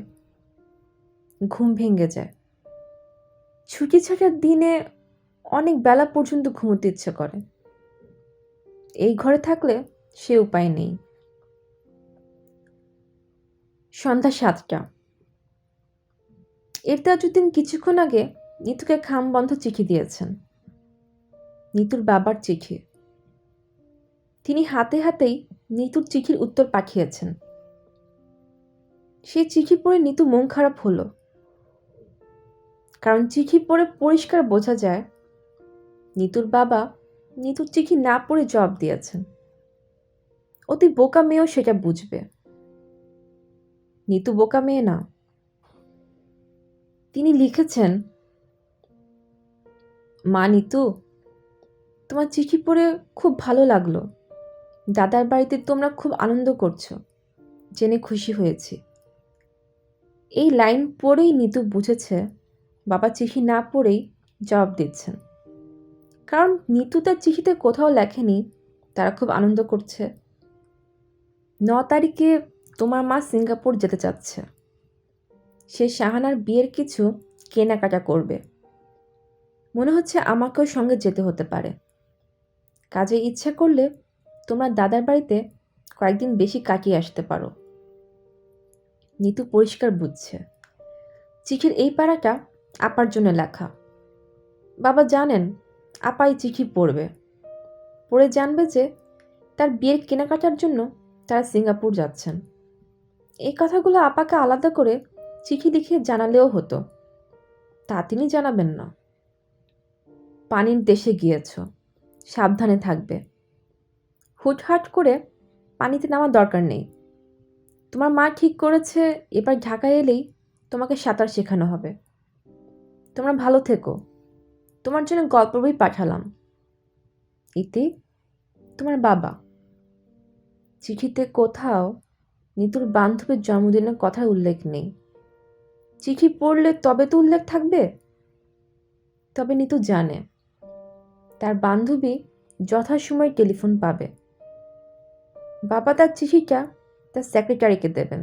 ঘুম ভেঙে যায়। ছুটি ছাটার দিনে অনেক বেলা পর্যন্ত ঘুমোতে ইচ্ছে করে। এই ঘরে থাকলে সে উপায় নেই। সন্ধ্যা 7টা। এর তাজুদ্দিন কিছুক্ষণ আগে নিতুকে খামবন্ধ চিঠি দিয়েছেন। নিতুর বাবার চিঠি। তিনি হাতে হাতেই নিতুর চিঠির উত্তর পাঠিয়েছেন। সেই চিঠি পড়ে নিতু মন খারাপ হলো, কারণ চিঠি পড়ে পরিষ্কার বোঝা যায় নিতুর বাবা নিতুর চিঠি না পড়ে জবাব দিয়েছেন। অতি বোকা মেয়েও সেটা বুঝবে। নিতু বোকা মেয়ে না। তিনি লিখেছেন, মা নিতু, তোমার চিঠি পড়ে খুব ভালো লাগলো। দাদার বাড়িতে তোমরা খুব আনন্দ করছো জেনে খুশি হয়েছি। এই লাইন পড়েই নিতু বুঝেছে বাবা চিঠি না পড়েই জবাব দিচ্ছেন, কারণ নিতু তার চিঠিতে কোথাও লেখেনি তারা খুব আনন্দ করছে। 9 তারিখে তোমার মা সিঙ্গাপুর যেতে চাচ্ছে। সে শাহানার বিয়ের কিছু কেনাকাটা করবে। মনে হচ্ছে আমাকেও সঙ্গে যেতে হতে পারে। কাজে ইচ্ছা করলে তোমরা দাদার বাড়িতে কয়েকদিন বেশি কাটিয়ে আসতে পারো। নিতু পরিষ্কার বুঝছে চিঠির এই পাড়াটা আপার জন্য লেখা। বাবা জানেন আপা এই চিঠি পড়বে, পড়ে জানবে যে তার বিয়ের কেনাকাটার জন্য তারা সিঙ্গাপুর যাচ্ছেন। এই কথাগুলো আপাকে আলাদা করে চিঠি লিখে জানালেও হতো, তা তিনি জানাবেন না। পানির দেশে গিয়েছ, সাবধানে থাকবে। হুটহাট করে পানিতে নামার দরকার নেই। তোমার মা ঠিক করেছে এবার ঢাকায় এলেই তোমাকে সাঁতার শেখানো হবে। তোমরা ভালো থেকো। তোমার জন্য গল্প বই পাঠালাম। ইতি, তোমার বাবা। চিঠিতে কোথাও নিতুর বান্ধবীর জন্মদিনের কথার উল্লেখ নেই। চিঠি পড়লে তবে তো উল্লেখ থাকবে। তবে নিতু জানে তার বান্ধবী যথাসময়ে টেলিফোন পাবে। বাবা তার চিঠিটা তার সেক্রেটারিকে দেবেন।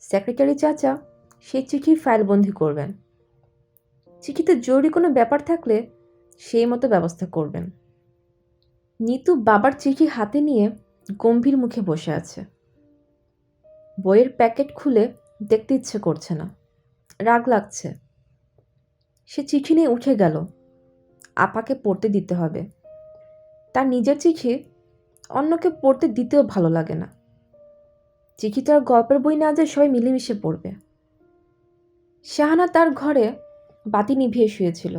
সেক্রেটারি চাচা সেই চিঠির ফাইলবন্দি করবেন। চিঠিতে জরুরি কোনো ব্যাপার থাকলে সেই মতো ব্যবস্থা করবেন। নিতু বাবার চিঠি হাতে নিয়ে গম্ভীর মুখে বসে আছে। বইয়ের প্যাকেট খুলে দেখতে ইচ্ছে করছে না, রাগ লাগছে। সে চিঠি নিয়ে উঠে গেল। আপাকে পড়তে দিতে হবে। তার নিজের চিঠি অন্যকে পড়তে দিতেও ভালো লাগে না। চিঠি তো আর গল্পের বই না যে সবাই মিলেমিশে পড়বে। শাহানা তার ঘরে বাতি নিভিয়ে শুয়েছিল।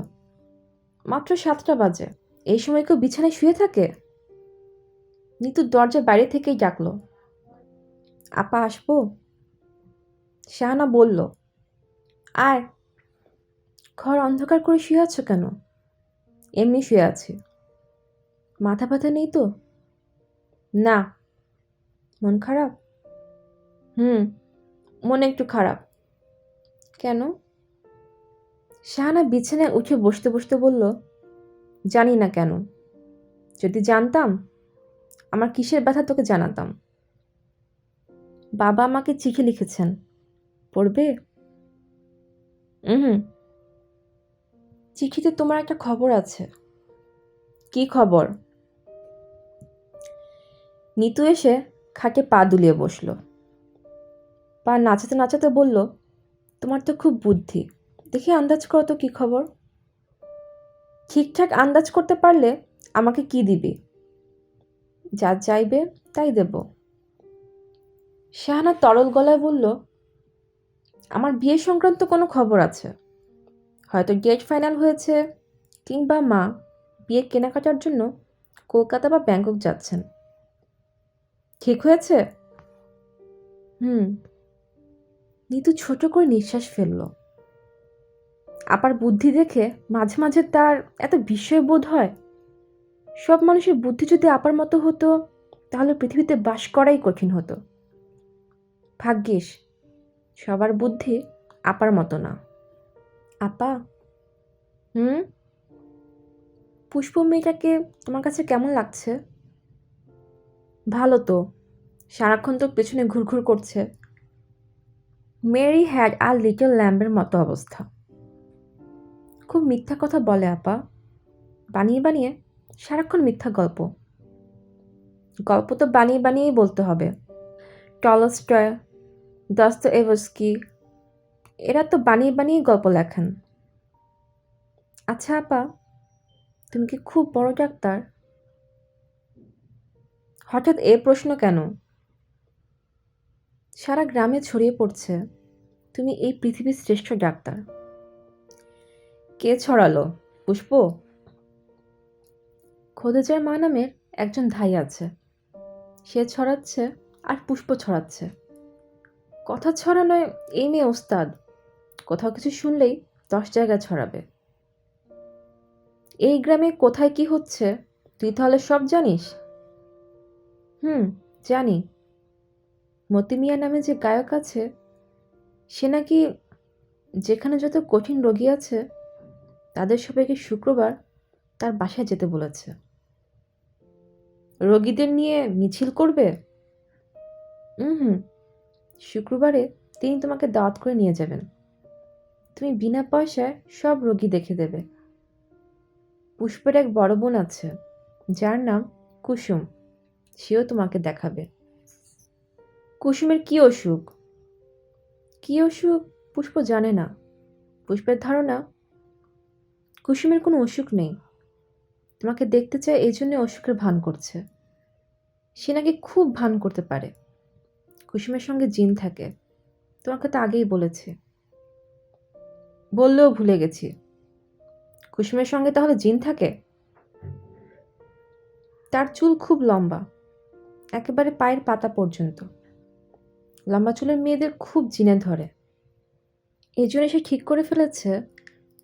মাত্র 7টা বাজে, এই সময় কেউ বিছানায় শুয়ে থাকে? নিতু দরজা বাইরে থেকেই ডাকলো, আপা আসবো? শাহানা বলল, আয়। ঘর অন্ধকার করে শুয়ে আছো কেন? এমনি শুয়ে আছি। মাথা ব্যথা নেই তো? না। মন খারাপ? মনে একটু খারাপ। কেন? শাহানা বিছানায় উঠে বসতে বসতে বলল, জানি না কেন। যদি জানতাম আমার কিসের ব্যথা তোকে জানাতাম। বাবা আমাকে চিঠি লিখেছেন, পড়বে? হুম। চিঠিতে তোমার একটা খবর আছে। কি খবর? নিতু এসে খাটে পা দুলিয়ে বসল। পা নাচাতে নাচাতে বলল, তোমার তো খুব বুদ্ধি, দেখি আন্দাজ করো তো কি খবর। ঠিকঠাক আন্দাজ করতে পারলে আমাকে কি দিবি? যা চাইবে তাই দেব। শাহানা তরল গলায় বলল, আমার বিয়ে সংক্রান্ত কোনো খবর আছে। হয়তো ডেট ফাইনাল হয়েছে, কিংবা মা বিয়ের কেনাকাটার জন্য কলকাতা বা ব্যাংকক যাচ্ছেন। ঠিক হয়েছে? নিতু ছোট করে নিঃশ্বাস ফেলল। আপার বুদ্ধি দেখে মাঝে মাঝে তার এত বিস্ময় বোধ হয়। সব মানুষের বুদ্ধি যদি আপার মতো হতো তাহলে পৃথিবীতে বাস করাই কঠিন হতো। ভাগ্যিস সবার বুদ্ধি আপার মতো না। আপা। পুষ্প মেয়েটাকে তোমার কাছে কেমন লাগছে? ভালো তো, সারাক্ষণ তোর পেছনে ঘুরঘুর করছে। মেরি হ্যাড আ লিটল ল্যাম্বের মতো অবস্থা। খুব মিথ্যা কথা বলে আপা, বানিয়ে বানিয়ে সারাক্ষণ মিথ্যা গল্প। গল্প তো বানিয়ে বানিয়েই বলতে হবে। টলস্টয়, দস্তয়েভস্কি এরা তো বানিয়ে বানিয়েই গল্প লেখেন। আচ্ছা আপা, তুমি কি খুব বড় ডাক্তার? হঠাৎ এ প্রশ্ন কেন? সারা গ্রামে ছড়িয়ে পড়ছে তুমি এই পৃথিবীর শ্রেষ্ঠ ডাক্তার। কে ছড়ালো? পুষ্প? খোদেজার মা নামের একজন ধাই আছে, সে ছড়াচ্ছে আর পুষ্প ছড়াচ্ছে। কথা ছড়ানোয় এই মেয়ে ওস্তাদ, কোথাও কিছু শুনলেই 10 জায়গায় ছড়াবে। এই গ্রামে কোথায় কি হচ্ছে তুই তাহলে সব জানিস? হুম, জানি। মতি মিয়া নামে যে গায়ক আছে, সে নাকি যেখানে যত কঠিন রোগী আছে তাদের সবাইকে শুক্রবার তার বাসায় যেতে বলেছে। রোগীদের নিয়ে মিছিল করবে? হুম, শুক্রবারে তিনি তোমাকে দাওয়াত করে নিয়ে যাবেন। তুমি বিনা পয়সায় সব রোগী দেখে দেবে। পুষ্পের এক বড় বোন আছে, যার নাম কুসুম, সেও তোমাকে দেখাবে। কুসুমের কি অসুখ? কি অসুখ পুষ্প জানে না। পুষ্পের ধারণা কুসুমের কোনো অসুখ নেই, তোমাকে দেখতে চায় এই জন্য অসুখের ভান করছে। সে নাকি খুব ভান করতে পারে। কুসুমের সঙ্গে জিন থাকে, তোমাকে তো আগেই বলেছে। বললেও ভুলে গেছি। কুসুমের সঙ্গে তাহলে জিন থাকে? তার চুল খুব লম্বা, একেবারে পায়ের পাতা পর্যন্ত। লম্বা চুলের মেয়েদের খুব জিনে ধরে। এই জন্য সে ঠিক করে ফেলেছে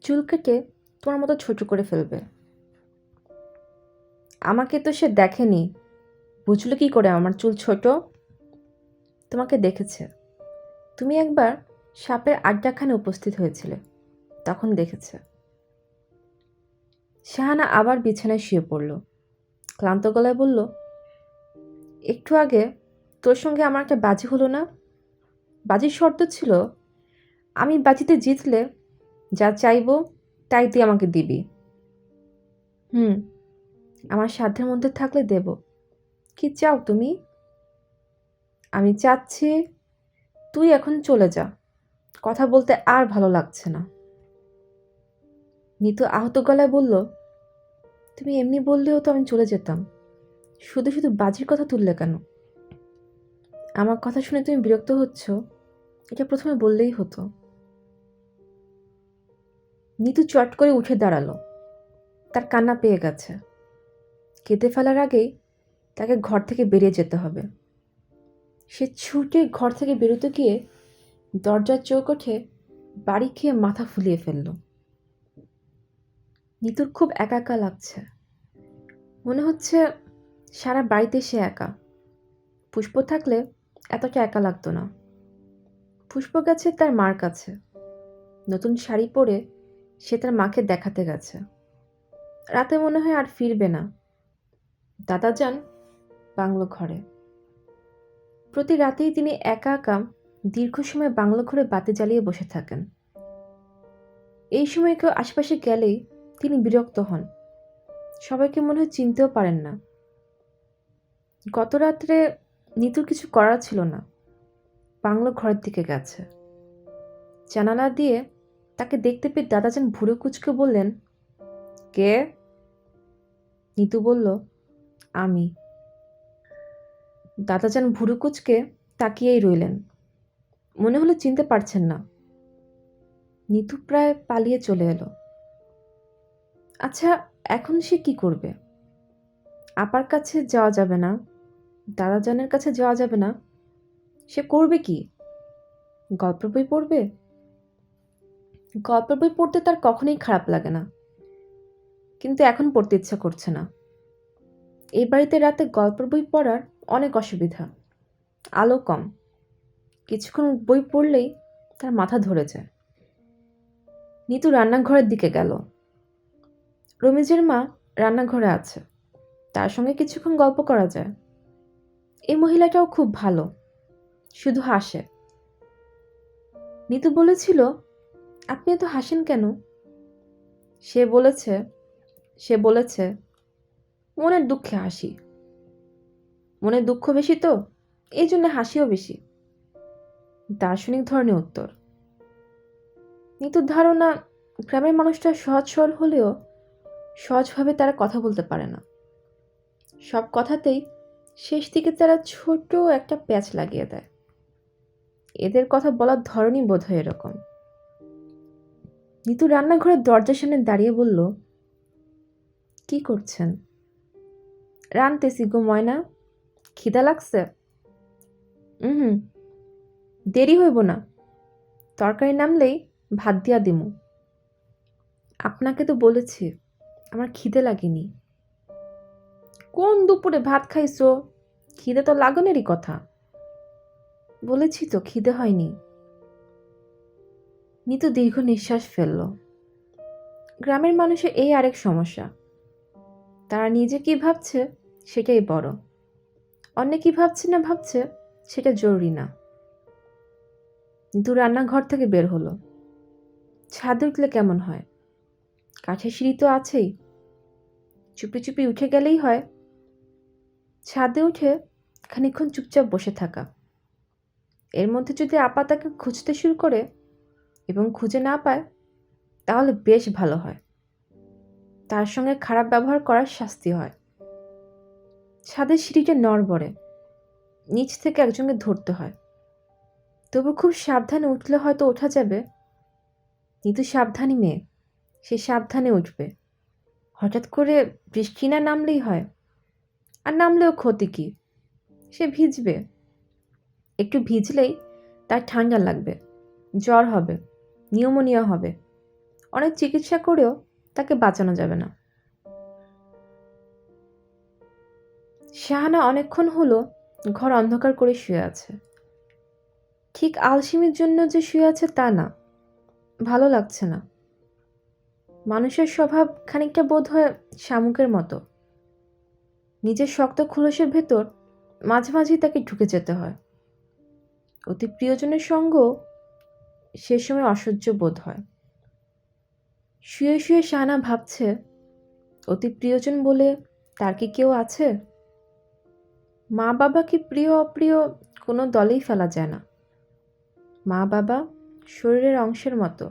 চুল কেটে তোমার মতো ছোট করে ফেলবে। আমাকে তো সে দেখেনি, বুঝলো কি করে আমার চুল ছোট? তোমাকে দেখেছে। তুমি একবার সাপের আড্ডাখানে উপস্থিত হয়েছিলে, তখন দেখেছে। শাহানা আবার বিছানায় শুয়ে পড়ল, ক্লান্ত গলায় বলল, একটু আগে তোর সঙ্গে আমার একটা বাজি হলো না? বাজির শর্ত ছিল আমি বাজিতে জিতলে যা চাইবো তাই তুই আমাকে দিবি। হুম, আমার সাধ্যের মধ্যে থাকলে দেব। কি চাও তুমি? আমি চাচ্ছি তুই এখন চলে যা, কথা বলতে আর ভালো লাগছে না। নিতু আহত গলায় বলল, তুমি এমনি বললেও তো আমি চলে যেতাম, শুধু শুধু বাজির কথা তুললে কেন? আমার কথা শুনে তুমি বিরক্ত হচ্ছ, এটা প্রথমে বললেই হতো। নিতু চট করে উঠে দাঁড়ালো, তার কান্না পেয়ে গেছে। কেঁদে ফেলার আগেই তাকে ঘর থেকে বেরিয়ে যেতে হবে। সে ছুটে ঘর থেকে বেরোতে গিয়ে দরজার চৌকাঠে বাড়ি খেয়ে মাথা ফুলিয়ে ফেলল। নিতুর খুব একা একা লাগছে, মনে হচ্ছে সারা বাড়িতে সে একা। পুষ্প থাকলে এতটা একা লাগতো না। পুষ্প গেছে তার মার কাছে, নতুন শাড়ি পরে সে তার মাকে দেখাতে গেছে। রাতে মনে হয় আর ফিরবে না। দাদা যান বাংলো ঘরে। প্রতি রাতেই তিনি একা একা দীর্ঘ সময় বাংলো ঘরে বাতি জ্বালিয়ে বসে থাকেন। এই সময় কেউ আশেপাশে গেলেই তিনি বিরক্ত হন, সবাইকে মনে হয় চিনতেও পারেন না। গত রাত্রে নিতুর কিছু করার ছিল না, বাংলো ঘরের দিকে গেছে। জানালা দিয়ে তাকে দেখতে পেয়ে দাদাজান ভুরু কুঁচকে বললেন, কে? নিতু বলল, আমি। দাদাজান ভুরু কুঁচকে তাকিয়েই রইলেন, মনে হলো চিনতে পারছেন না। নিতু প্রায় পালিয়ে চলে এলো। আচ্ছা, এখন সে কি করবে? আপার কাছে যাওয়া যাবে না, দাদাজানের কাছে যাওয়া যাবে না, সে করবে কি? গল্পের বই পড়বে? গল্পের বই পড়তে তার কখনোই খারাপ লাগে না, কিন্তু এখন পড়তে ইচ্ছা করছে না। এই বাড়িতে রাতে গল্পের বই পড়ার অনেক অসুবিধা, আলো কম, কিছুক্ষণ বই পড়লেই তার মাথা ধরে যায়। নিতু রান্নাঘরের দিকে গেল। রমিজের মা রান্নাঘরে আছে, তার সঙ্গে কিছুক্ষণ গল্প করা যায়। এই মহিলাটাও খুব ভালো, শুধু হাসে। নিতু বলেছিল, আপনি এত হাসেন কেন? সে বলেছে সে বলেছে মনের দুঃখে হাসি। মনের দুঃখ বেশি তো, এই জন্য হাসিও বেশি। দার্শনিক ধরনের উত্তর। নিতুর ধারণা, গ্রামের মানুষটা সহজ সরল হলেও সহজভাবে তারা কথা বলতে পারে না। সব কথাতেই শেষ দিকে তারা ছোট একটা প্যাচ লাগিয়ে দেয়। এদের কথা বলার ধরনই বোধ হয় এরকম। নিতু রান্নাঘরের দরজার সামনে দাঁড়িয়ে বলল, কি করছেন? রানতেছি গো ময়না, খিদা লাগছে? হুম, দেরি হইব না, তরকারি নামলেই ভাত দিয়া দিমু। আপনাকে তো বলেছি আমার খিদে লাগেনি। কোন দুপুরে ভাত খাইছো? খিদে তো লাগনেরই কথা। বলেছি তো খিদে হয়নি। নিতু দীর্ঘ নিঃশ্বাস ফেলল। গ্রামের মানুষের এই আরেক সমস্যা, তারা নিজে কি ভাবছে সেটাই বড়, অন্য কি ভাবছে না ভাবছে সেটা জরুরি না। নিতু রান্নাঘর থেকে বের হলো। ছাদে উঠলে কেমন হয়? কাঠের সিঁড়ি তো আছেই, চুপি চুপি উঠে গেলেই হয়। ছাদে উঠে খানিকক্ষণ চুপচাপ বসে থাকা। এর মধ্যে যদি আপা তাকে খুঁজতে শুরু করে এবং খুঁজে না পায়, তাহলে বেশ ভালো হয়। তার সঙ্গে খারাপ ব্যবহার করার শাস্তি হয়। ছাদের সিঁড়িটা নড়বড়ে, নিচ থেকে একজনকে ধরতে হয়। তবু খুব সাবধানে উঠলে হয়তো ওঠা যাবে। নিতু সাবধানী মেয়ে, সে সাবধানে উঠবে। হঠাৎ করে বৃষ্টি না নামলেই হয়। আর নামলেও ক্ষতি কি, সে ভিজবে। একটু ভিজলেই তার ঠান্ডা লাগবে, জ্বর হবে, নিউমোনিয়া হবে। অনেক চিকিৎসা করেও তাকে বাঁচানো যাবে না। শাহানা অনেকক্ষণ হলো ঘর অন্ধকার করে শুয়ে আছে। ঠিক আলসেমির জন্য যে শুয়ে আছে তা না, ভালো লাগছে না। মানুষের স্বভাব খানিকটা বোধ হয় শামুকের মতো। নিজের শক্ত খোলসের ভেতর মাঝে মাঝেই তাকে ঢুকে যেতে হয়। অতি প্রিয়জনের সঙ্গ সে সময় অসহ্য বোধ হয়। শুয়ে শুয়ে শাহানা ভাবছে, অতি প্রিয়জন বলে তার কি কেউ আছে? মা বাবাকে প্রিয় অপ্রিয় কোনো দলেই ফেলা যায় না। মা বাবা শরীরের অংশের মতো।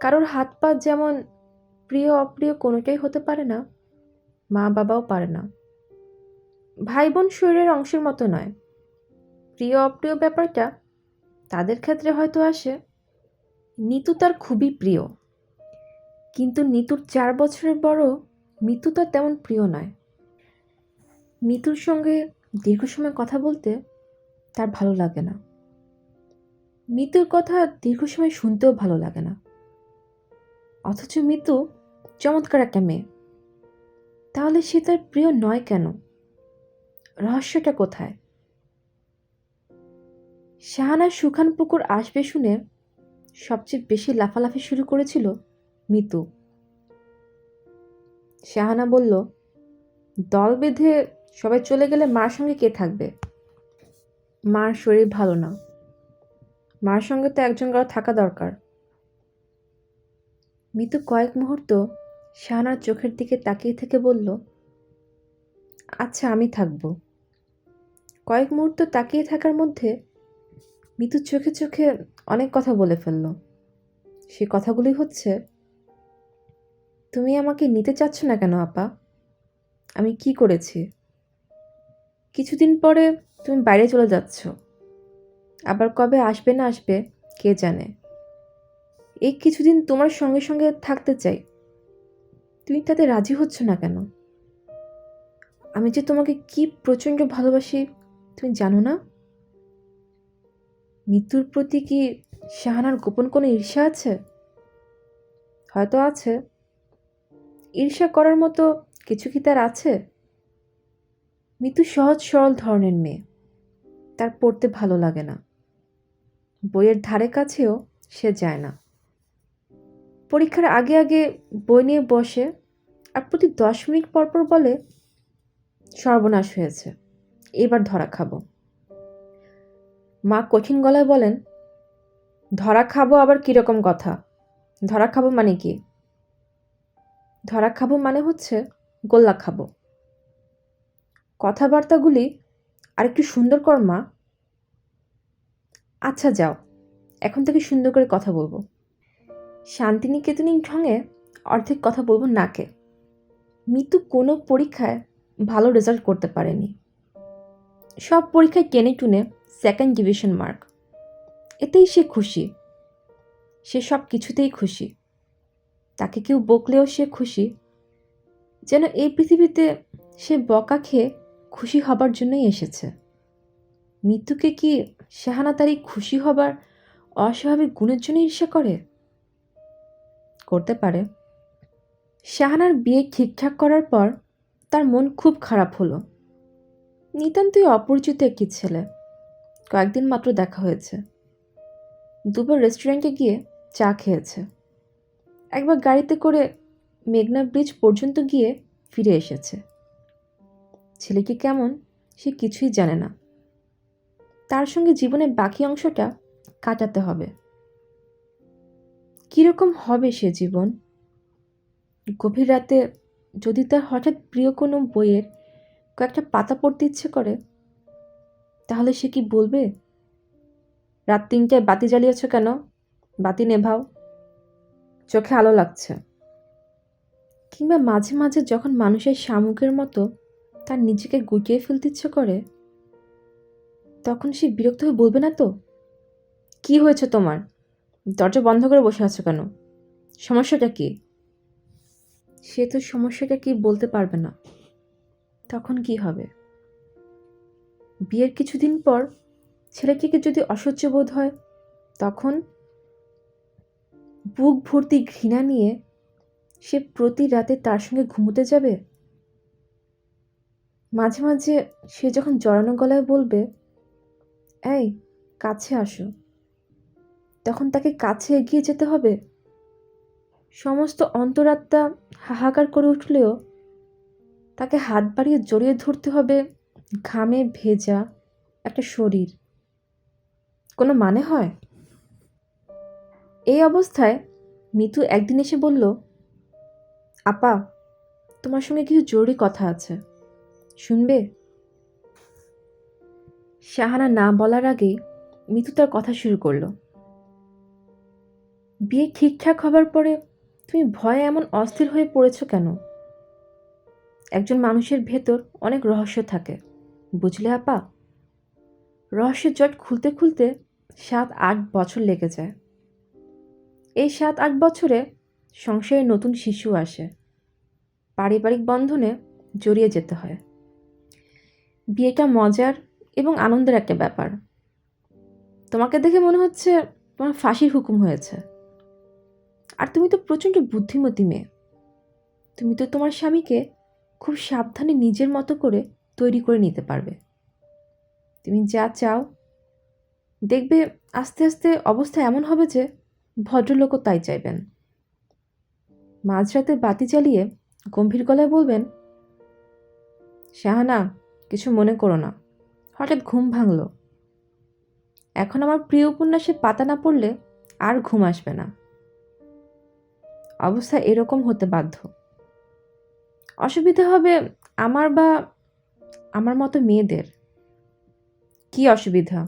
কারোর হাত পা যেমন প্রিয় অপ্রিয় কোনোটাই হতে পারে না, মা বাবাও পারে না। ভাই বোন শরীরের অংশের মতো নয়। প্রিয় অপ্রিয় ব্যাপারটা তাদের ক্ষেত্রে হয়তো আসে। নিতু তার খুবই প্রিয়, কিন্তু নিতুর 4 বছরের বড় মিতু তার তেমন প্রিয় নয়। মিতুর সঙ্গে দীর্ঘ সময় কথা বলতে তার ভালো লাগে না। মিতুর কথা দীর্ঘ সময় শুনতেও ভালো লাগে না। অথচ মিতু চমৎকার একটা মেয়ে। তাহলে সে তার প্রিয় নয় কেন? রহস্যটা কোথায়? শাহানার সুখান পুকুর আসবে শুনে সবচেয়ে বেশি লাফালাফি শুরু করেছিল মিতু। শাহানা বলল, দল বেঁধে সবাই চলে গেলে মার সঙ্গে কে থাকবে? মার শরীর ভালো না, মার সঙ্গে তো একজন কারো থাকা দরকার। মিতু কয়েক মুহূর্ত শাহানার চোখের দিকে তাকিয়ে থেকে বলল, আচ্ছা আমি থাকবো। কয়েক মুহূর্ত তাকিয়ে থাকার মধ্যে মিতু চোখে চোখে অনেক কথা বলে ফেলল। সে কথাগুলি হচ্ছে, তুমি আমাকে নিতে চাচ্ছ না কেন আপা? আমি কি করেছি? কিছুদিন পরে তুমি বাইরে চলে যাচ্ছ, আবার কবে আসবে না আসবে কে জানে। এই কিছুদিন তোমার সঙ্গে সঙ্গে থাকতে চাই, তুমি তাতে রাজি হচ্ছ না কেন? আমি যে তোমাকে কি প্রচণ্ড ভালোবাসি তুমি জানো না? মৃত্যুর প্রতি কি শাহানার গোপন কোনো ঈর্ষা আছে? হয়তো আছে। ঈর্ষা করার মতো কিছু কি তার আছে? মৃত্যু সহজ সরল ধরনের মেয়ে, তার পড়তে ভালো লাগে না। বইয়ের ধারে কাছেও সে যায় না। পরীক্ষার আগে আগে বই নিয়ে বসে আর প্রতি 10 মিনিট পর পর বলে, সর্বনাশ হয়েছে, এবার ধরা খাবো। মা কঠিন গলায় বলেন, ধরা খাবো আবার কীরকম কথা? ধরা খাবো মানে কি? ধরা খাবো মানে হচ্ছে গোল্লা খাবো। কথাবার্তাগুলি আর একটু সুন্দর কর মা। আচ্ছা যাও, এখন থেকে সুন্দর করে কথা বলবো। শান্তিনিকেতনী ঢঙে অর্ধেক কথা বলবো নাকে। মিতু কোনো পরীক্ষায় ভালো রেজাল্ট করতে পারেনি। সব পরীক্ষায় টেনে টুনে সেকেন্ড ডিভিশন মার্ক। এতেই সে খুশি। সে সব কিছুতেই খুশি। তাকে কেউ বকলেও সে খুশি, যেন এই পৃথিবীতে সে বকা খেয়ে খুশি হবার জন্যই এসেছে। মিতুকে কি শাহানা তার এই খুশি হবার অস্বাভাবিক গুণের জন্য ঈর্ষা করে? করতে পারে। শাহানার বিয়ে ঠিকঠাক করার পর তার মন খুব খারাপ হলো। নিতান্তই অপরিচিত একটি ছেলে, কয়েকদিন মাত্র দেখা হয়েছে। দুবার রেস্টুরেন্টে গিয়ে চা খেয়েছে। একবার গাড়িতে করে মেঘনা ব্রিজ পর্যন্ত গিয়ে ফিরে এসেছে। ছেলেটি কেমন সে কিছুই জানে না। তার সঙ্গে জীবনের বাকি অংশটা কাটাতে হবে। কীরকম হবে সে জীবন? গভীর রাতে যদি তার হঠাৎ প্রিয় কোনো বইয়ের কয়েকটা পাতা পড়তে ইচ্ছে করে, তাহলে সে কি বলবে, রাত ৩টায় বাতি জ্বালিয়েছ কেন? বাতি নেভাও, চোখে আলো লাগছে। কিংবা মাঝে মাঝে যখন মানুষের শামুকের মতো তার নিজেকে গুটিয়ে ফেলতে ইচ্ছে করে, তখন সে বিরক্ত হয়ে বলবে না তো, কি হয়েছে তোমার? দরজা বন্ধ করে বসে আছো কেন? সমস্যাটা কি? সে তো সমস্যাটা কি বলতে পারবে না। তখন কি হবে? বিয়ের কিছুদিন পর ছেলেটিকে যদি অসহ্য বোধ হয়, তখন বুক ভর্তি ঘৃণা নিয়ে সে প্রতি রাতে তার সঙ্গে ঘুমোতে যাবে। মাঝে মাঝে সে যখন জড়ানো গলায় বলবে, এই কাছে আসো, তখন তাকে কাছে এগিয়ে যেতে হবে। সমস্ত অন্তরাত্মা হাহাকার করে উঠলেও তাকে হাত বাড়িয়ে জড়িয়ে ধরতে হবে ঘামে ভেজা একটা শরীর। কোনো মানে হয়? এই অবস্থায় মিতু একদিন এসে বলল, আপা, তোমার সঙ্গে কিছু জরুরি কথা আছে, শুনবে? শাহানা না বলার আগেই মিতু তার কথা শুরু করলো। বিয়ে ঠিকঠাক হবার পরে তুমি ভয়ে এমন অস্থির হয়ে পড়েছ কেন? একজন মানুষের ভেতর অনেক রহস্য থাকে, বুঝলে আপা? রহস্যের জট খুলতে খুলতে ৭-৮ বছর লেগে যায়। এই ৭-৮ বছরে সংসারে নতুন শিশু আসে, পারিবারিক বন্ধনে জড়িয়ে যেতে হয়। বিয়েটা মজার এবং আনন্দের একটা ব্যাপার। তোমাকে দেখে মনে হচ্ছে তোমার ফাঁসির হুকুম হয়েছে। আর তুমি তো প্রচণ্ড বুদ্ধিমতী মেয়ে। তুমি তো তোমার স্বামীকে খুব সাবধানে নিজের মতো করে তৈরি করে নিতে পারবে। তুমি যা চাও, দেখবে আস্তে আস্তে অবস্থা এমন হবে যে ভদ্রলোকও তাই চাইবেন। মাঝরাতে বাতি জ্বালিয়ে গম্ভীর গলায় বলবেন, শাহানা, কিছু মনে করো না, হঠাৎ ঘুম ভাঙল। এখন আমার প্রিয় উপন্যাসে পাতা না পড়লে আর ঘুম আসবে না। অবস্থা এরকম হতে বাধ্য। অসুবিধা হবে আমার বা আমার মতো মেয়েদের। কি অসুবিধা?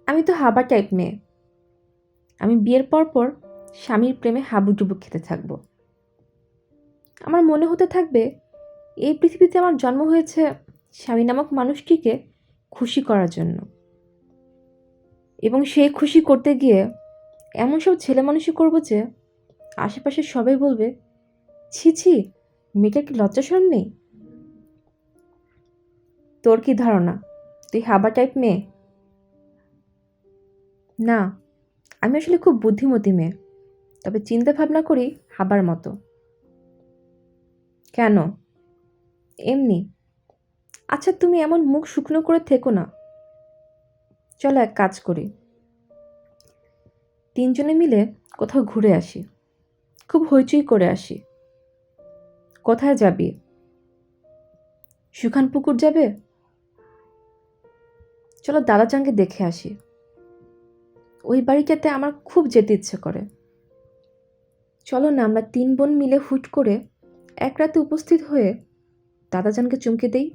আমি তো হাবা টাইপ মেয়ে। আমি বিয়ের পর স্বামীর প্রেমে হাবুডুবু খেতে থাকব। আমার মনে হতে থাকবে এই পৃথিবীতে আমার জন্ম হয়েছে স্বামী নামক মানুষটিকে খুশি করার জন্য, এবং সেই খুশি করতে গিয়ে এমন সব ছেলে মানুষই করবো যে আশেপাশে সবাই বলবে, ছি ছি, মেয়েটার কি লজ্জা শরম নেই? তোর কি ধারণা তুই হাবা টাইপ মেয়ে? না, আমি আসলে খুব বুদ্ধিমতী মেয়ে, তবে চিন্তা ভাবনা করি হাবার মতো। কেন? এমনি। আচ্ছা, তুমি এমন মুখ শুকনো করে থেকো না। চলো এক কাজ করি, তিনজনে মিলে কোথাও ঘুরে আসি, খুব হইচই করে আসি। কোথায় যাবি? সুখান পুকুর যাবে? চলো দাদাজানকে দেখে আসি। ওই বাড়িটাতে আমার খুব যেতে ইচ্ছে করে। চলো না আমরা 3 বোন মিলে হুট করে এক রাতে উপস্থিত হয়ে দাদাজানকে চমকে দেই।